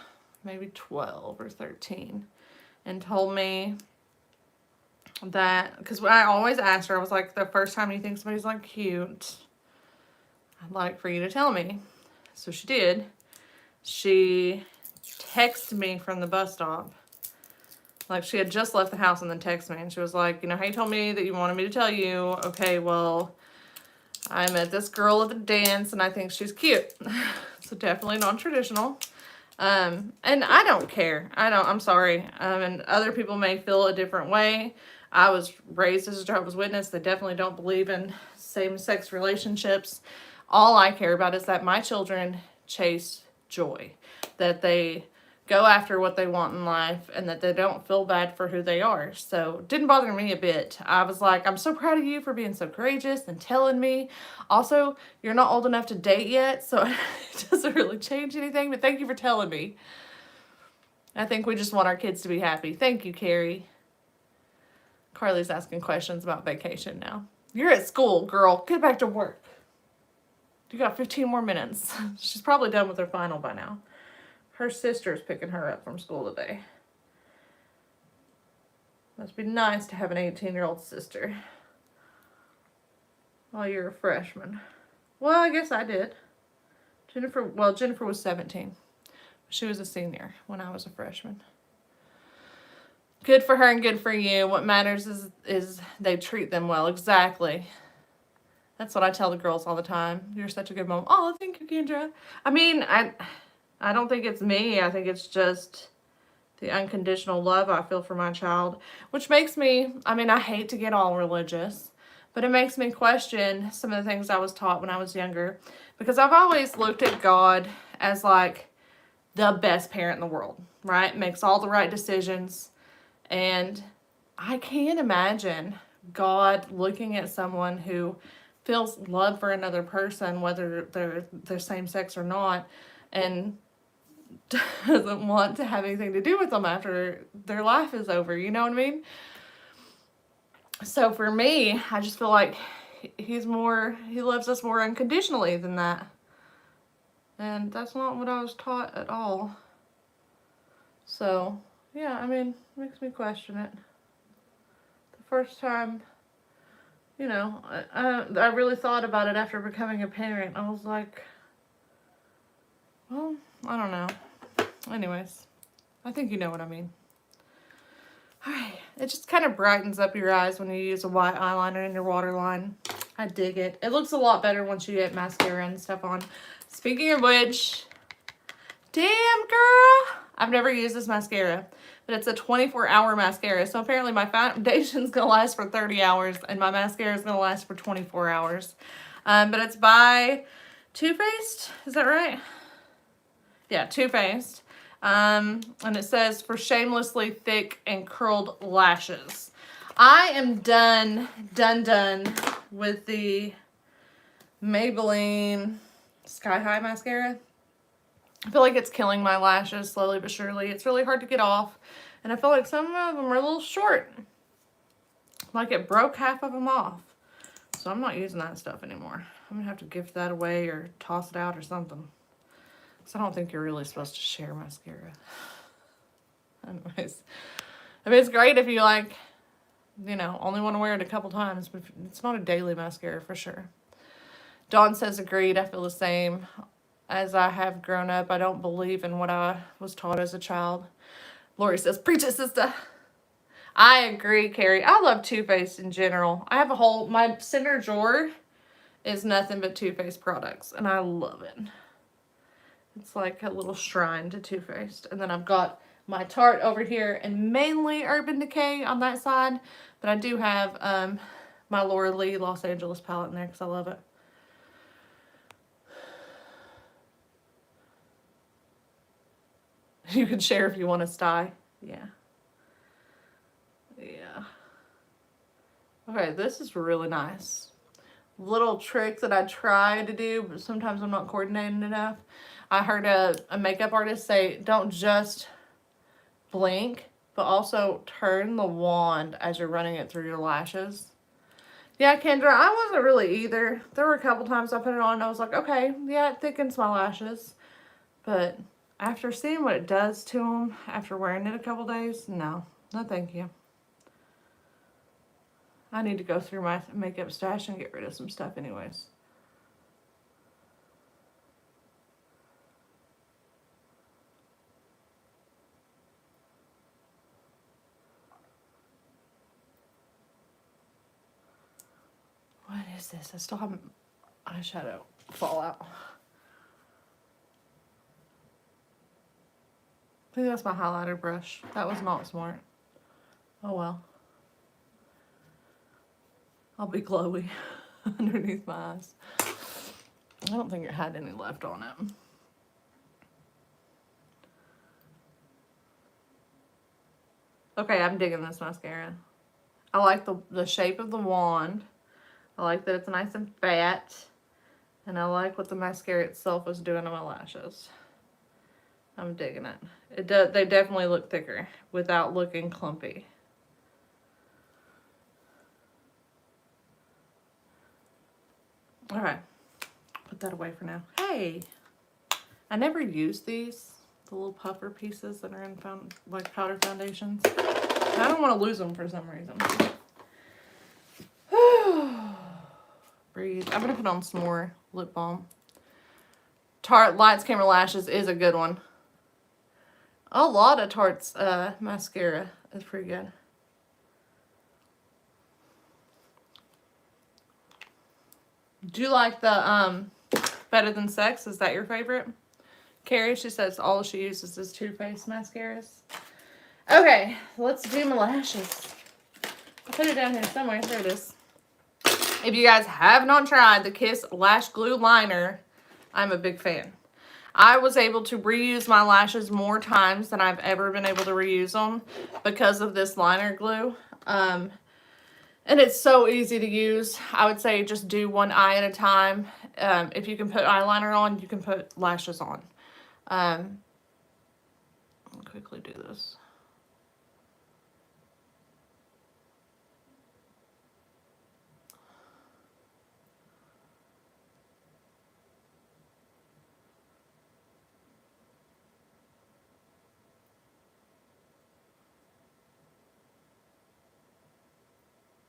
maybe 12 or 13 and told me that, because I always asked her, I was like, the first time you think somebody's like cute, I'd like for you to tell me. So she did. She texted me from the bus stop. Like, she had just left the house and then texted me. And she was like, you know how you told me that you wanted me to tell you? Okay, well, I met this girl at the dance and I think she's cute. So definitely non-traditional. And I don't care. I'm sorry. And other people may feel a different way. I was raised as a Jehovah's Witness. They definitely don't believe in same-sex relationships. All I care about is that my children chase joy, that they go after what they want in life, and that they don't feel bad for who they are. So it didn't bother me a bit. I was like, I'm so proud of you for being so courageous and telling me. Also, you're not old enough to date yet, so it doesn't really change anything, but thank you for telling me. I think we just want our kids to be happy. Thank you, Carrie. Carly's asking questions about vacation now. You're at school, girl. Get back to work. You got 15 more minutes. She's probably done with her final by now. Her sister's picking her up from school today. Must be nice to have an 18-year-old sister. While you're a freshman. Well, I guess I did. Jennifer was 17. She was a senior when I was a freshman. Good for her and good for you. What matters is they treat them well. Exactly. That's what I tell the girls all the time. You're such a good mom. Oh, thank you, Kendra. I mean, I don't think it's me. I think it's just the unconditional love I feel for my child, which makes me, I mean, I hate to get all religious, but it makes me question some of the things I was taught when I was younger, because I've always looked at God as like the best parent in the world, right? Makes all the right decisions. And I can't imagine God looking at someone who feels love for another person, whether they're same sex or not, and doesn't want to have anything to do with them after their life is over. You know what I mean? So for me, I just feel like he loves us more unconditionally than that. And that's not what I was taught at all. So, yeah, I mean, it makes me question it. The first time, you know, I really thought about it after becoming a parent. I was like, well, I don't know. Anyways, I think you know what I mean. Alright, it just kind of brightens up your eyes when you use a white eyeliner in your waterline. I dig it. It looks a lot better once you get mascara and stuff on. Speaking of which, damn girl, I've never used this mascara, but it's a 24-hour mascara. So apparently my foundation's gonna last for 30 hours and my mascara is gonna last for 24 hours. But it's by Too Faced, is that right? Yeah, Too Faced. And it says for shamelessly thick and curled lashes. I am done with the Maybelline Sky High mascara. I feel like it's killing my lashes slowly but surely. It's really hard to get off. And I feel like some of them are a little short. Like it broke half of them off. So I'm not using that stuff anymore. I'm going to have to gift that away or toss it out or something. Because I don't think you're really supposed to share mascara. Anyways. I mean, it's great if you like, you know, only want to wear it a couple times. But it's not a daily mascara for sure. Dawn says agreed. I feel the same. As I have grown up, I don't believe in what I was taught as a child. Lori says, preach it, sister. I agree, Carrie. I love Too Faced in general. I have my center drawer is nothing but Too Faced products, and I love it. It's like a little shrine to Too Faced. And then I've got my Tarte over here and mainly Urban Decay on that side, but I do have my Laura Lee Los Angeles palette in there because I love it. You can share if you want to sty. Yeah. Yeah. Okay, this is really nice. Little trick that I try to do, but sometimes I'm not coordinating enough. I heard a makeup artist say, don't just blink, but also turn the wand as you're running it through your lashes. Yeah, Kendra, I wasn't really either. There were a couple times I put it on and I was like, okay, yeah, it thickens my lashes. But after seeing what it does to them, after wearing it a couple days, no thank you. I need to go through my makeup stash and get rid of some stuff anyways. What is this? I still haven't eyeshadow fallout. I think that's my highlighter brush. That was not smart. Oh well. I'll be glowy underneath my eyes. I don't think it had any left on it. Okay, I'm digging this mascara. I like the shape of the wand. I like that it's nice and fat. And I like what the mascara itself is doing to my lashes. I'm digging it. They definitely look thicker without looking clumpy. Alright. Put that away for now. Hey! I never use these. The little puffer pieces that are in like powder foundations. I don't want to lose them for some reason. Breathe. I'm going to put on some more lip balm. Tarte Lights Camera Lashes is a good one. A lot of Tarte's mascara is pretty good. Do you like the Better Than Sex? Is that your favorite? Carrie, she says all she uses is Too Faced mascaras. Okay, let's do my lashes. I put it down here somewhere. There it is. If you guys have not tried the Kiss Lash Glue Liner, I'm a big fan. I was able to reuse my lashes more times than I've ever been able to reuse them because of this liner glue. And it's so easy to use. I would say just do one eye at a time. If you can put eyeliner on, you can put lashes on. I'll quickly do this.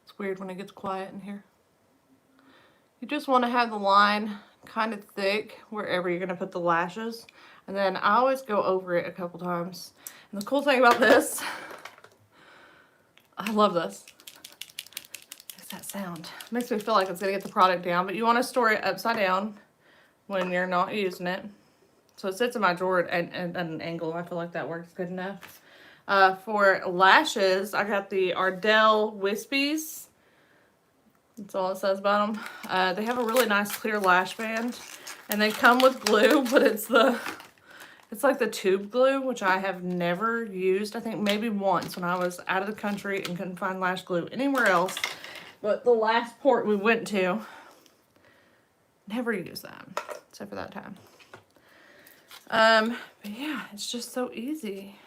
It's weird when it gets quiet in here. You just want to have the line kind of thick wherever you're going to put the lashes. And then I always go over it a couple times. And the cool thing about this, I love this. What's that sound? It makes me feel like it's going to get the product down. But you want to store it upside down when you're not using it. So it sits in my drawer at an angle. I feel like that works good enough. For lashes, I got the Ardell Wispies. That's all it says about them. They have a really nice clear lash band. And they come with glue, but it's like the tube glue, which I have never used. I think maybe once when I was out of the country and couldn't find lash glue anywhere else. But the last port we went to, never used that, except for that time. But yeah, it's just so easy.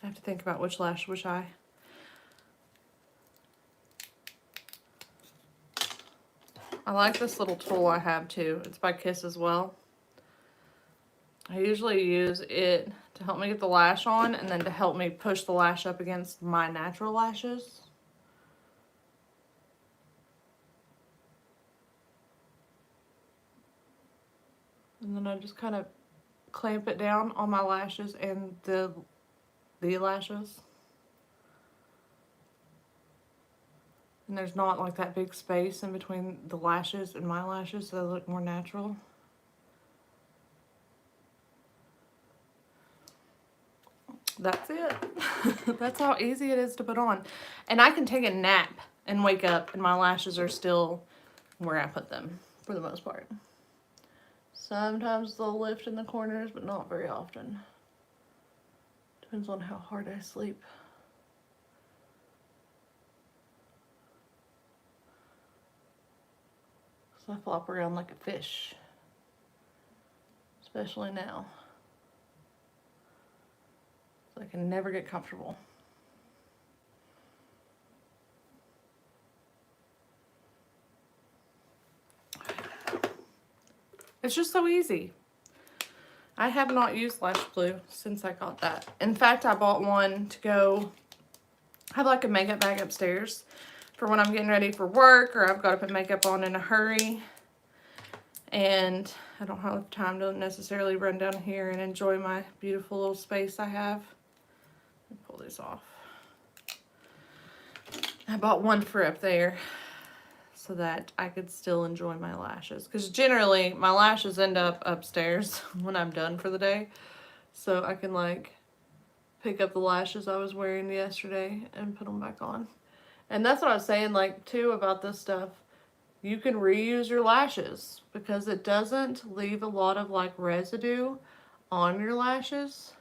I have to think about which lash, which eye. I like this little tool I have too. It's by Kiss as well. I usually use it to help me get the lash on and then to help me push the lash up against my natural lashes. And then I just kind of clamp it down on my lashes and the lashes. And there's not like that big space in between the lashes and my lashes, so they look more natural. That's it. That's how easy it is to put on. And I can take a nap and wake up and my lashes are still where I put them for the most part. Sometimes they'll lift in the corners, but not very often. Depends on how hard I sleep. So I flop around like a fish, especially now. So I can never get comfortable. It's just so easy. I have not used lash glue since I got that. In fact, I bought one to go have like a makeup bag upstairs for when I'm getting ready for work or I've got to put makeup on in a hurry. And I don't have time to necessarily run down here and enjoy my beautiful little space I have. Let me pull this off. I bought one for up there so that I could still enjoy my lashes. Because generally, my lashes end up upstairs when I'm done for the day. So I can like pick up the lashes I was wearing yesterday and put them back on. And that's what I was saying like too about this stuff. You can reuse your lashes because it doesn't leave a lot of like residue on your lashes.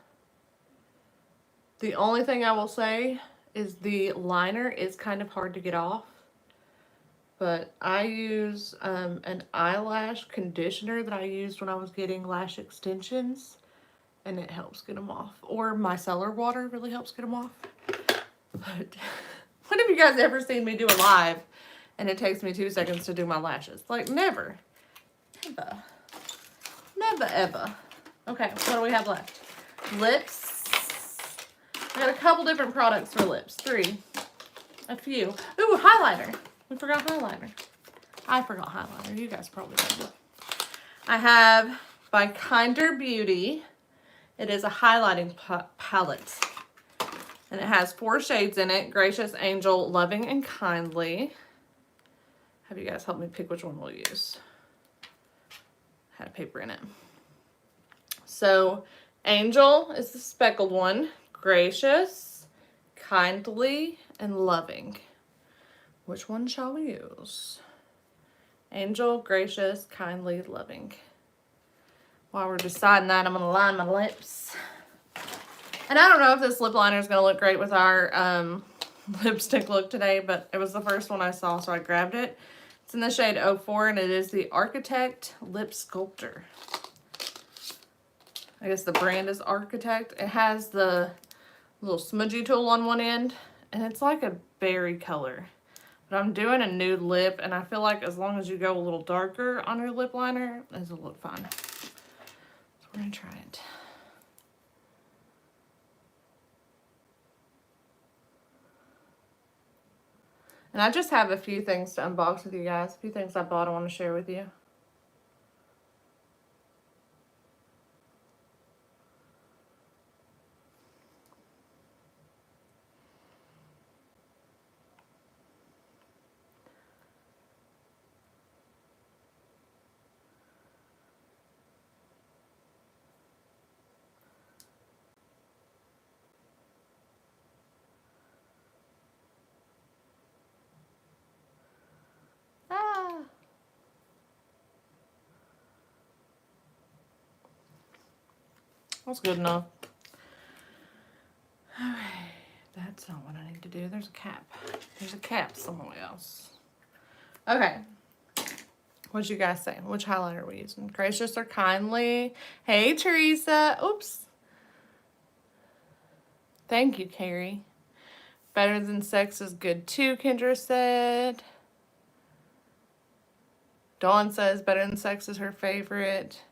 The only thing I will say is the liner is kind of hard to get off. But I use an eyelash conditioner that I used when I was getting lash extensions. And it helps get them off. Or micellar water really helps get them off. But when have you guys ever seen me do a live and it takes me 2 seconds to do my lashes? Like, never. Never. Never, ever. Okay, what do we have left? Lips. I got a couple different products for lips. 3. A few. Ooh, highlighter. We forgot highlighter. I forgot highlighter. You guys probably don't. I have by Kinder Beauty. It is a highlighting palette. And it has 4 shades in it. Gracious, Angel, Loving, and Kindly. Have you guys help me pick which one we'll use? Had a paper in it. So, Angel is the speckled one. Gracious, Kindly, and Loving. Which one shall we use? Angel, Gracious, Kindly, Loving. While we're deciding that, I'm going to line my lips. And I don't know if this lip liner is going to look great with our lipstick look today, but it was the first one I saw, so I grabbed it. It's in the shade 04, and it is the Architect Lip Sculptor. I guess the brand is Architect. It has the little smudgy tool on one end, and it's like a berry color. But I'm doing a nude lip, and I feel like as long as you go a little darker on your lip liner, it'll look fine. We're going to try it. And I just have a few things to unbox with you guys. A few things I bought I want to share with you. That's good enough. Okay, that's not what I need to do. There's a cap. There's a cap somewhere else. Okay. What'd you guys say? Which highlighter are we using? Gracious or Kindly? Hey, Teresa. Oops. Thank you, Carrie. Better Than Sex is good too, Kendra said. Dawn says Better Than Sex is her favorite.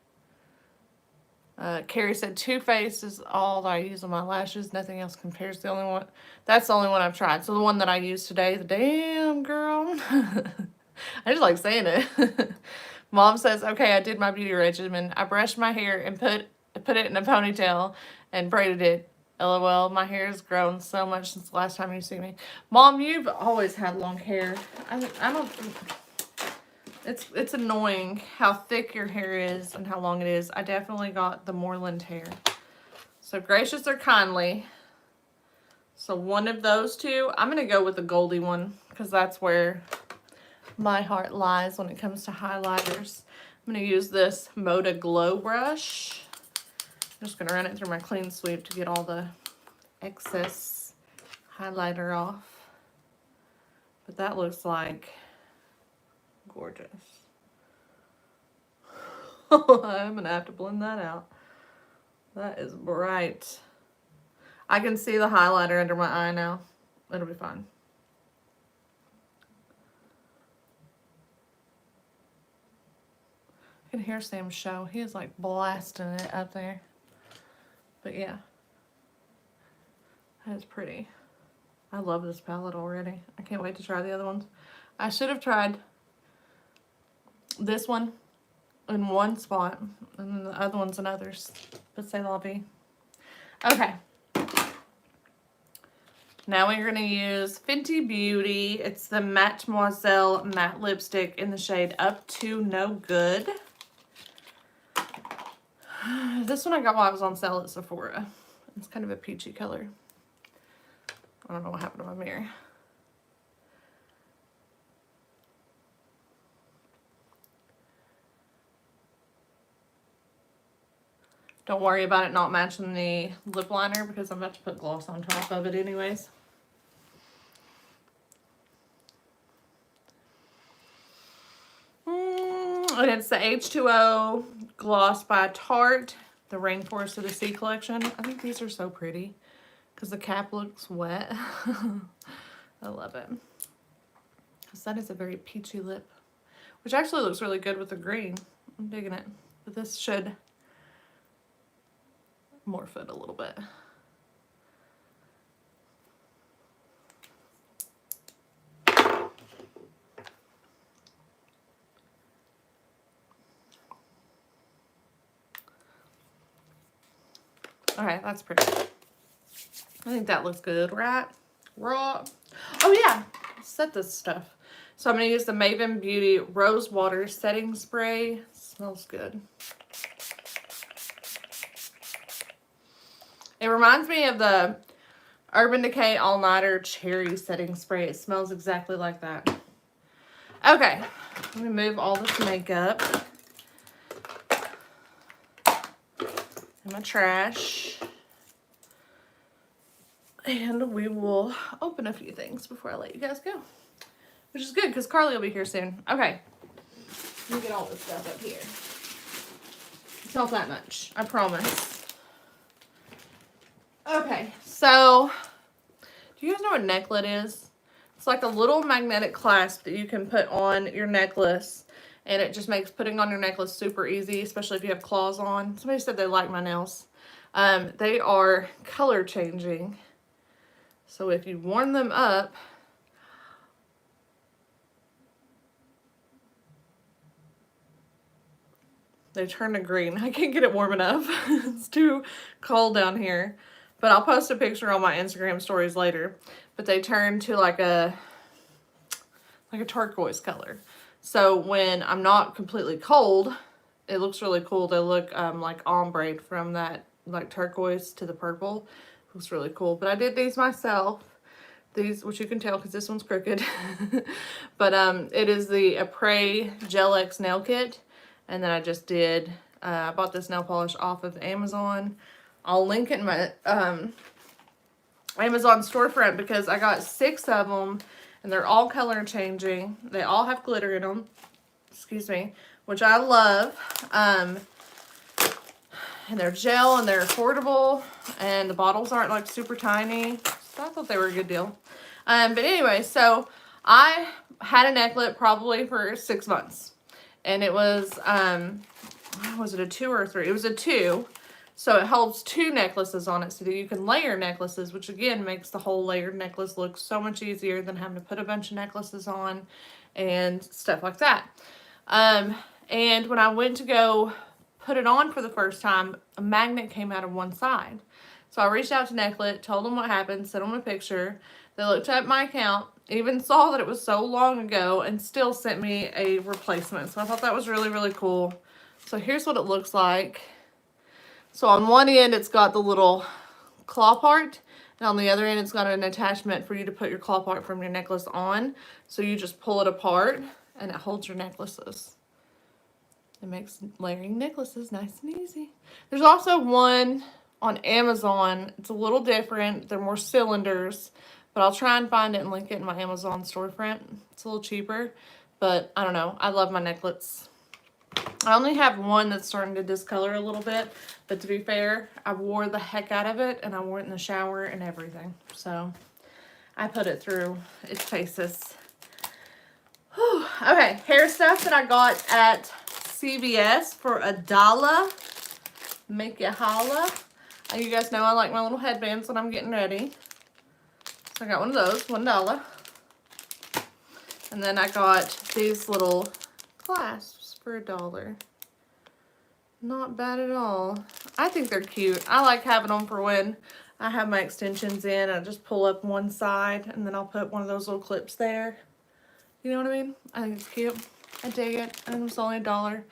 Carrie said Too Faced is all that I use on my lashes. Nothing else compares. The only one. That's the only one I've tried. So the one that I used today, the damn girl. I just like saying it. Mom says, okay, I did my beauty regimen. I brushed my hair and put it in a ponytail and braided it. LOL, my hair has grown so much since the last time you see me. Mom, you've always had long hair. I don't. It's annoying how thick your hair is and how long it is. I definitely got the Moreland hair. So Gracious or Kindly. So one of those two. I'm going to go with the Goldie one because that's where my heart lies when it comes to highlighters. I'm going to use this Moda Glow brush. I'm just going to run it through my clean sweep to get all the excess highlighter off. But that looks like gorgeous. I'm gonna have to blend that out. That is bright. I can see the highlighter under my eye now. It'll be fine. I can hear Sam show. He is like blasting it up there. But yeah. That is pretty. I love this palette already. I can't wait to try the other ones. I should have tried this one in one spot and then the other one's in others. But c'est la vie. Okay. Now we're going to use Fenty Beauty. It's the Mademoiselle matte lipstick in the shade Up to No Good. This one I got while I was on sale at Sephora. It's kind of a peachy color. I don't know what happened to my mirror. Don't worry about it not matching the lip liner because I'm about to put gloss on top of it anyways. And it's the H2O gloss by Tarte, the Rainforest of the Sea collection. I think these are so pretty because the cap looks wet. I love it. Because that is a very peachy lip, which actually looks really good with the green. I'm digging it. But this should morph it a little bit. Okay, that's pretty. I think that looks good, right? Raw. Oh yeah, set this stuff. So I'm going to use the Maven Beauty Rose Water Setting Spray. Smells good. It reminds me of the Urban Decay All Nighter Cherry Setting Spray. It smells exactly like that. Okay, let me move all this makeup in my trash. And we will open a few things before I let you guys go. Which is good because Carly will be here soon. Okay. Let me get all this stuff up here. It's not that much, I promise. Okay, so do you guys know what necklet is? It's like a little magnetic clasp that you can put on your necklace, and it just makes putting on your necklace super easy, especially if you have claws on. Somebody said they like my nails. They are color changing. So if you warm them up, they turn to green. I can't get it warm enough. It's too cold down here. But I'll post a picture on my Instagram stories later. But they turn to like a turquoise color. So when I'm not completely cold, it looks really cool. They look like ombre from that like turquoise to the purple. Looks really cool. But I did these myself. These, which you can tell because this one's crooked. But it is the Apres Gel X nail kit. And then I just did, I bought this nail polish off of Amazon. I'll link it in my Amazon storefront because I got 6 of them. And they're all color changing. They all have glitter in them. Excuse me. Which I love. And they're gel and they're affordable. And the bottles aren't like super tiny. So I thought they were a good deal. But anyway, so I had a necklet probably for 6 months. And it was, was it a 2 or a 3? It was a 2. So it holds 2 necklaces on it so that you can layer necklaces, which again makes the whole layered necklace look so much easier than having to put a bunch of necklaces on and stuff like that. And when I went to go put it on for the first time, a magnet came out of one side. So I reached out to Necklet, told them what happened, sent them a picture. They looked up my account, even saw that it was so long ago, and still sent me a replacement. So I thought that was really, really cool. So here's what it looks like. So on one end, it's got the little claw part, and on the other end, it's got an attachment for you to put your claw part from your necklace on. So you just pull it apart, and it holds your necklaces. It makes layering necklaces nice and easy. There's also one on Amazon. It's a little different. They're more cylinders, but I'll try and find it and link it in my Amazon storefront. It's a little cheaper, but I don't know. I love my necklets. I only have one that's starting to discolor a little bit, but to be fair, I wore the heck out of it, and I wore it in the shower and everything. So I put it through its paces. Whew. Okay, hair stuff that I got at CVS for $1. Make you holla. You guys know I like my little headbands when I'm getting ready. So I got one of those, $1. And then I got these little clasps for $1. Not bad at all. I think they're cute. I like having them for when I have my extensions in. I just pull up one side and then I'll put one of those little clips there. You know what I mean? I think it's cute. I dig it. And it was only $1.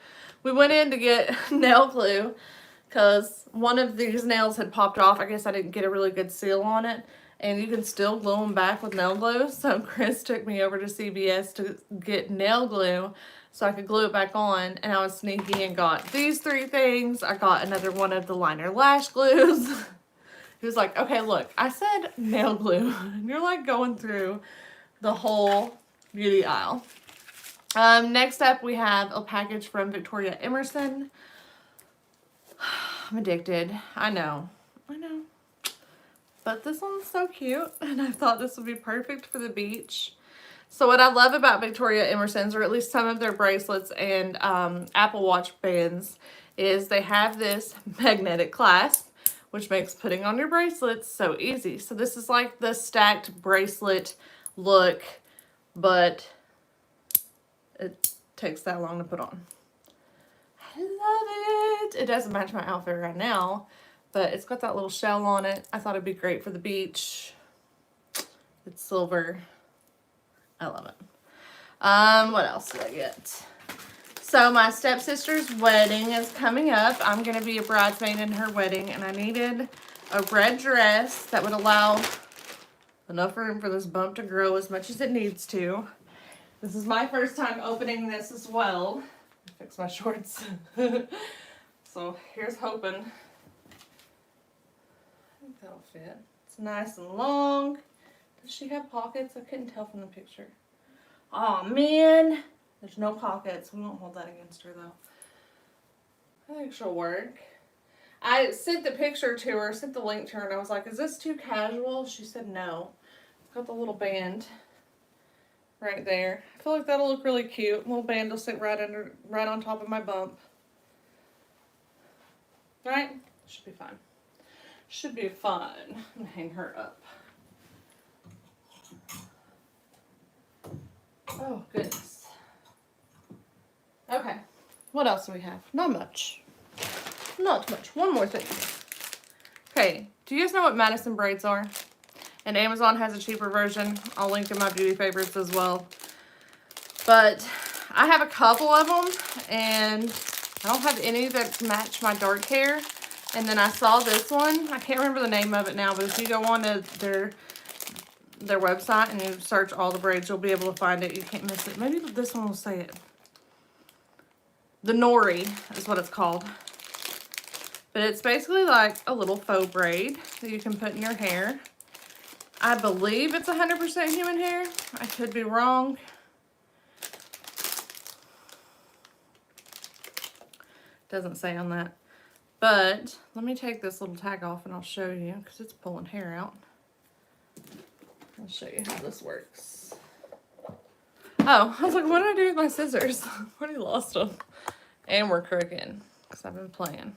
We went in to get nail glue because one of these nails had popped off. I guess I didn't get a really good seal on it. And you can still glue them back with nail glue. So Chris took me over to CVS to get nail glue so I could glue it back on. And I was sneaky and got these 3 things. I got another one of the liner lash glues. He was like, okay, look, I said nail glue. And you're like going through the whole beauty aisle. Next up, we have a package from Victoria Emerson. I'm addicted. I know. But this one's so cute, and I thought this would be perfect for the beach. So what I love about Victoria Emerson's, or at least some of their bracelets and Apple Watch bands, is they have this magnetic clasp, which makes putting on your bracelets so easy. So this is like the stacked bracelet look, but it takes that long to put on. I love it. It doesn't match my outfit right now, but it's got that little shell on it. I thought it'd be great for the beach. It's silver. I love it. What else did I get? So my stepsister's wedding is coming up. I'm going to be a bridesmaid in her wedding, and I needed a red dress that would allow enough room for this bump to grow as much as it needs to. This is my first time opening this as well. Fix my shorts. So here's hoping. I think that'll fit. It's nice and long. Does she have pockets? I couldn't tell from the picture. Oh man, there's no pockets. We won't hold that against her though. I think she'll work. I sent the picture to her, sent the link to her, and I was like, is this too casual? She said no. Got the little band right there. I feel like that'll look really cute. Little band will sit right on top of my bump. Right? Should be fine. Should be fun. I'm gonna hang her up. Oh, goodness. Okay. What else do we have? Not much. Not much. One more thing. Okay. Do you guys know what Madison braids are? And Amazon has a cheaper version. I'll link in my beauty favorites as well. But I have a couple of them, and I don't have any that match my dark hair. And then I saw this one. I can't remember the name of it now, but if you go on to their website and you search all the braids, you'll be able to find it. You can't miss it. Maybe this one will say it. The Nori is what it's called. But it's basically like a little faux braid that you can put in your hair. I believe it's 100% human hair. I could be wrong. Doesn't say on that. But let me take this little tag off and I'll show you, because it's pulling hair out. I'll show you how this works. Oh, I was like, what did I do with my scissors? I already lost them. And we're crooked, because I've been playing.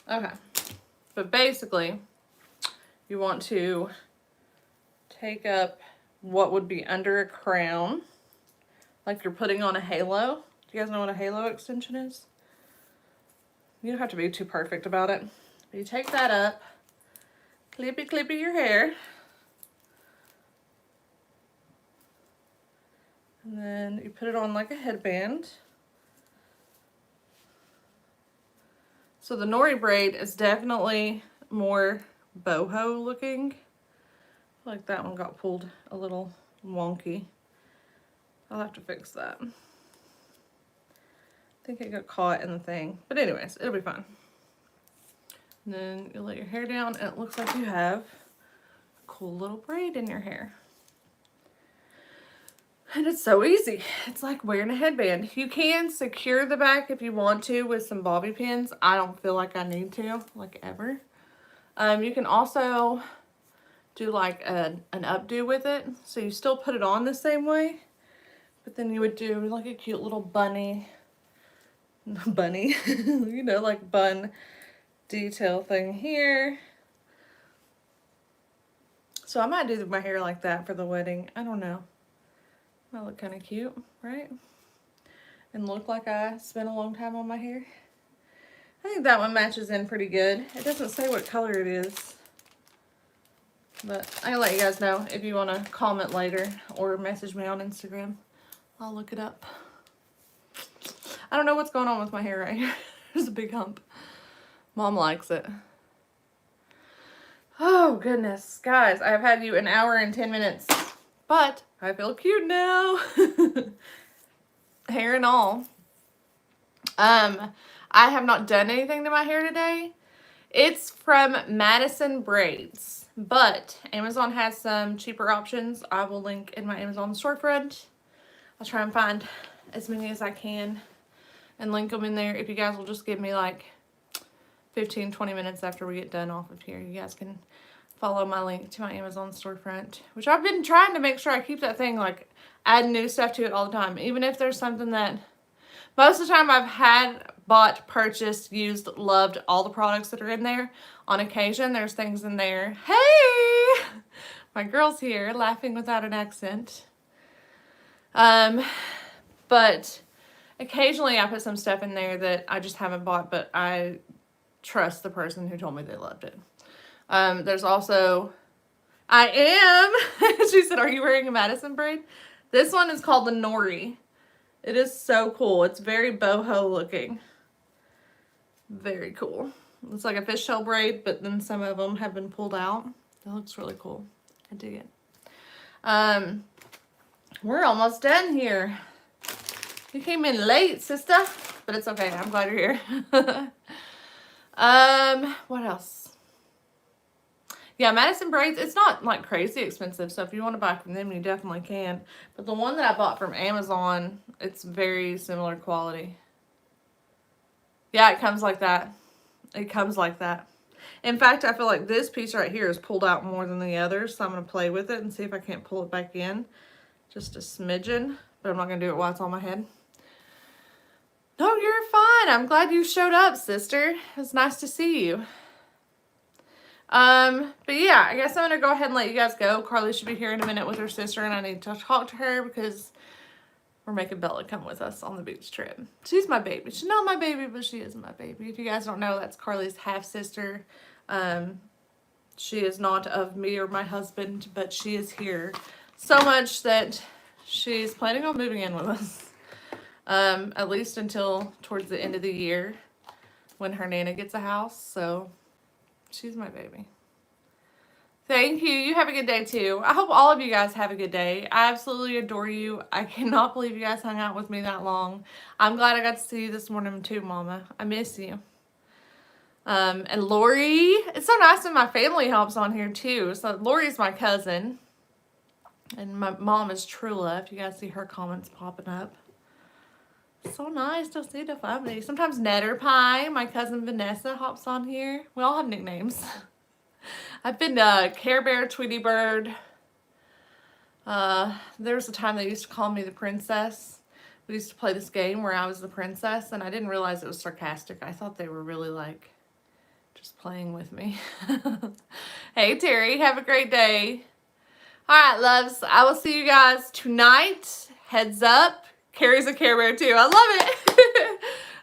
Okay. But basically, you want to take up what would be under a crown, like you're putting on a halo. Do you guys know what a halo extension is? You don't have to be too perfect about it. But you take that up, clippy your hair, and then you put it on like a headband. So the Nori braid is definitely more boho looking. I feel like that one got pulled a little wonky. I'll have to fix that. I think it got caught in the thing. But anyways, it'll be fine. And then you let your hair down and it looks like you have a cool little braid in your hair. And it's so easy. It's like wearing a headband. You can secure the back if you want to with some bobby pins. I don't feel like I need to, like ever. You can also do like an updo with it. So you still put it on the same way, but then you would do like a cute little bunny, you know, like bun detail thing here. So I might do my hair like that for the wedding. I don't know. Might look kind of cute, right? And look like I spent a long time on my hair. I think that one matches in pretty good. It doesn't say what color it is, but I'll let you guys know if you want to comment later or message me on Instagram. I'll look it up. I don't know what's going on with my hair right here. There's a big hump. Mom likes it. Oh, goodness. Guys, I've had you an hour and 10 minutes, but I feel cute now. Hair and all. I have not done anything to my hair today. It's from Madison Braids. But Amazon has some cheaper options. I will link in my Amazon storefront. I'll try and find as many as I can and link them in there. If you guys will just give me like 15-20 minutes after we get done off of here, you guys can follow my link to my Amazon storefront, which I've been trying to make sure I keep that thing, like, adding new stuff to it all the time. Even if there's something that, most of the time I've bought, purchased, used, loved all the products that are in there. On occasion, there's things in there. Hey! My girl's here, laughing without an accent. But occasionally I put some stuff in there that I just haven't bought, but I trust the person who told me they loved it. There's also, she said, are you wearing a Madison braid? This one is called the Nori. It is so cool. It's very boho looking. Very cool. It's like a fishtail braid, but then some of them have been pulled out. That looks really cool. I dig it. We're almost done here. You came in late, sister, but it's okay. I'm glad you're here. What else? Yeah, Madison braids, it's not like crazy expensive, so if you want to buy from them, you definitely can. But the one that I bought from Amazon, it's very similar quality. Yeah, it comes like that. It comes like that. In fact, I feel like this piece right here is pulled out more than the others, so I'm going to play with it and see if I can't pull it back in. Just a smidgen, but I'm not going to do it while it's on my head. No, you're fine. I'm glad you showed up, sister. It's nice to see you. But yeah, I guess I'm going to go ahead and let you guys go. Carly should be here in a minute with her sister, and I need to talk to her because we're making Bella come with us on the beach trip. She's my baby. She's not my baby, but she is my baby. If you guys don't know, that's Carly's half-sister. She is not of me or my husband, but she is here so much that she's planning on moving in with us. At least until towards the end of the year when her Nana gets a house. So she's my baby. Thank you. You have a good day too. I hope all of you guys have a good day. I absolutely adore you. I cannot believe you guys hung out with me that long. I'm glad I got to see you this morning too, Mama. I miss you. And Lori, it's so nice when my family helps on here too. So Lori's my cousin. And my mom is Trula, if you guys see her comments popping up. So nice to see the family. Sometimes Netter Pie, my cousin Vanessa, hops on here. We all have nicknames. I've been Care Bear, Tweety Bird. There was a time they used to call me the princess. We used to play this game where I was the princess, and I didn't realize it was sarcastic. I thought they were really like just playing with me. Hey Terry, have a great day. Alright, loves, I will see you guys tonight. Heads up. Carrie's a Care Bear too. I love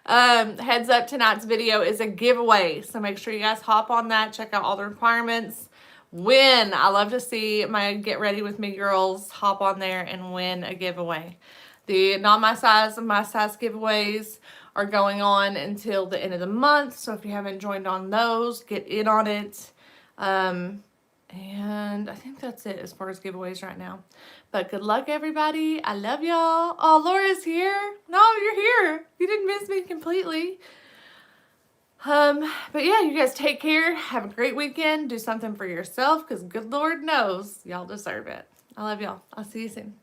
it. Heads up, tonight's video is a giveaway. So make sure you guys hop on that. Check out all the requirements. Win. I love to see my Get Ready With Me girls hop on there and win a giveaway. The not my size and my size giveaways are going on until the end of the month. So if you haven't joined on those, get in on it. And I think that's it as far as giveaways right now. But good luck, everybody. I love y'all. Oh, Laura's here. No, you're here. You didn't miss me completely. But yeah, you guys take care. Have a great weekend. Do something for yourself because good Lord knows y'all deserve it. I love y'all. I'll see you soon.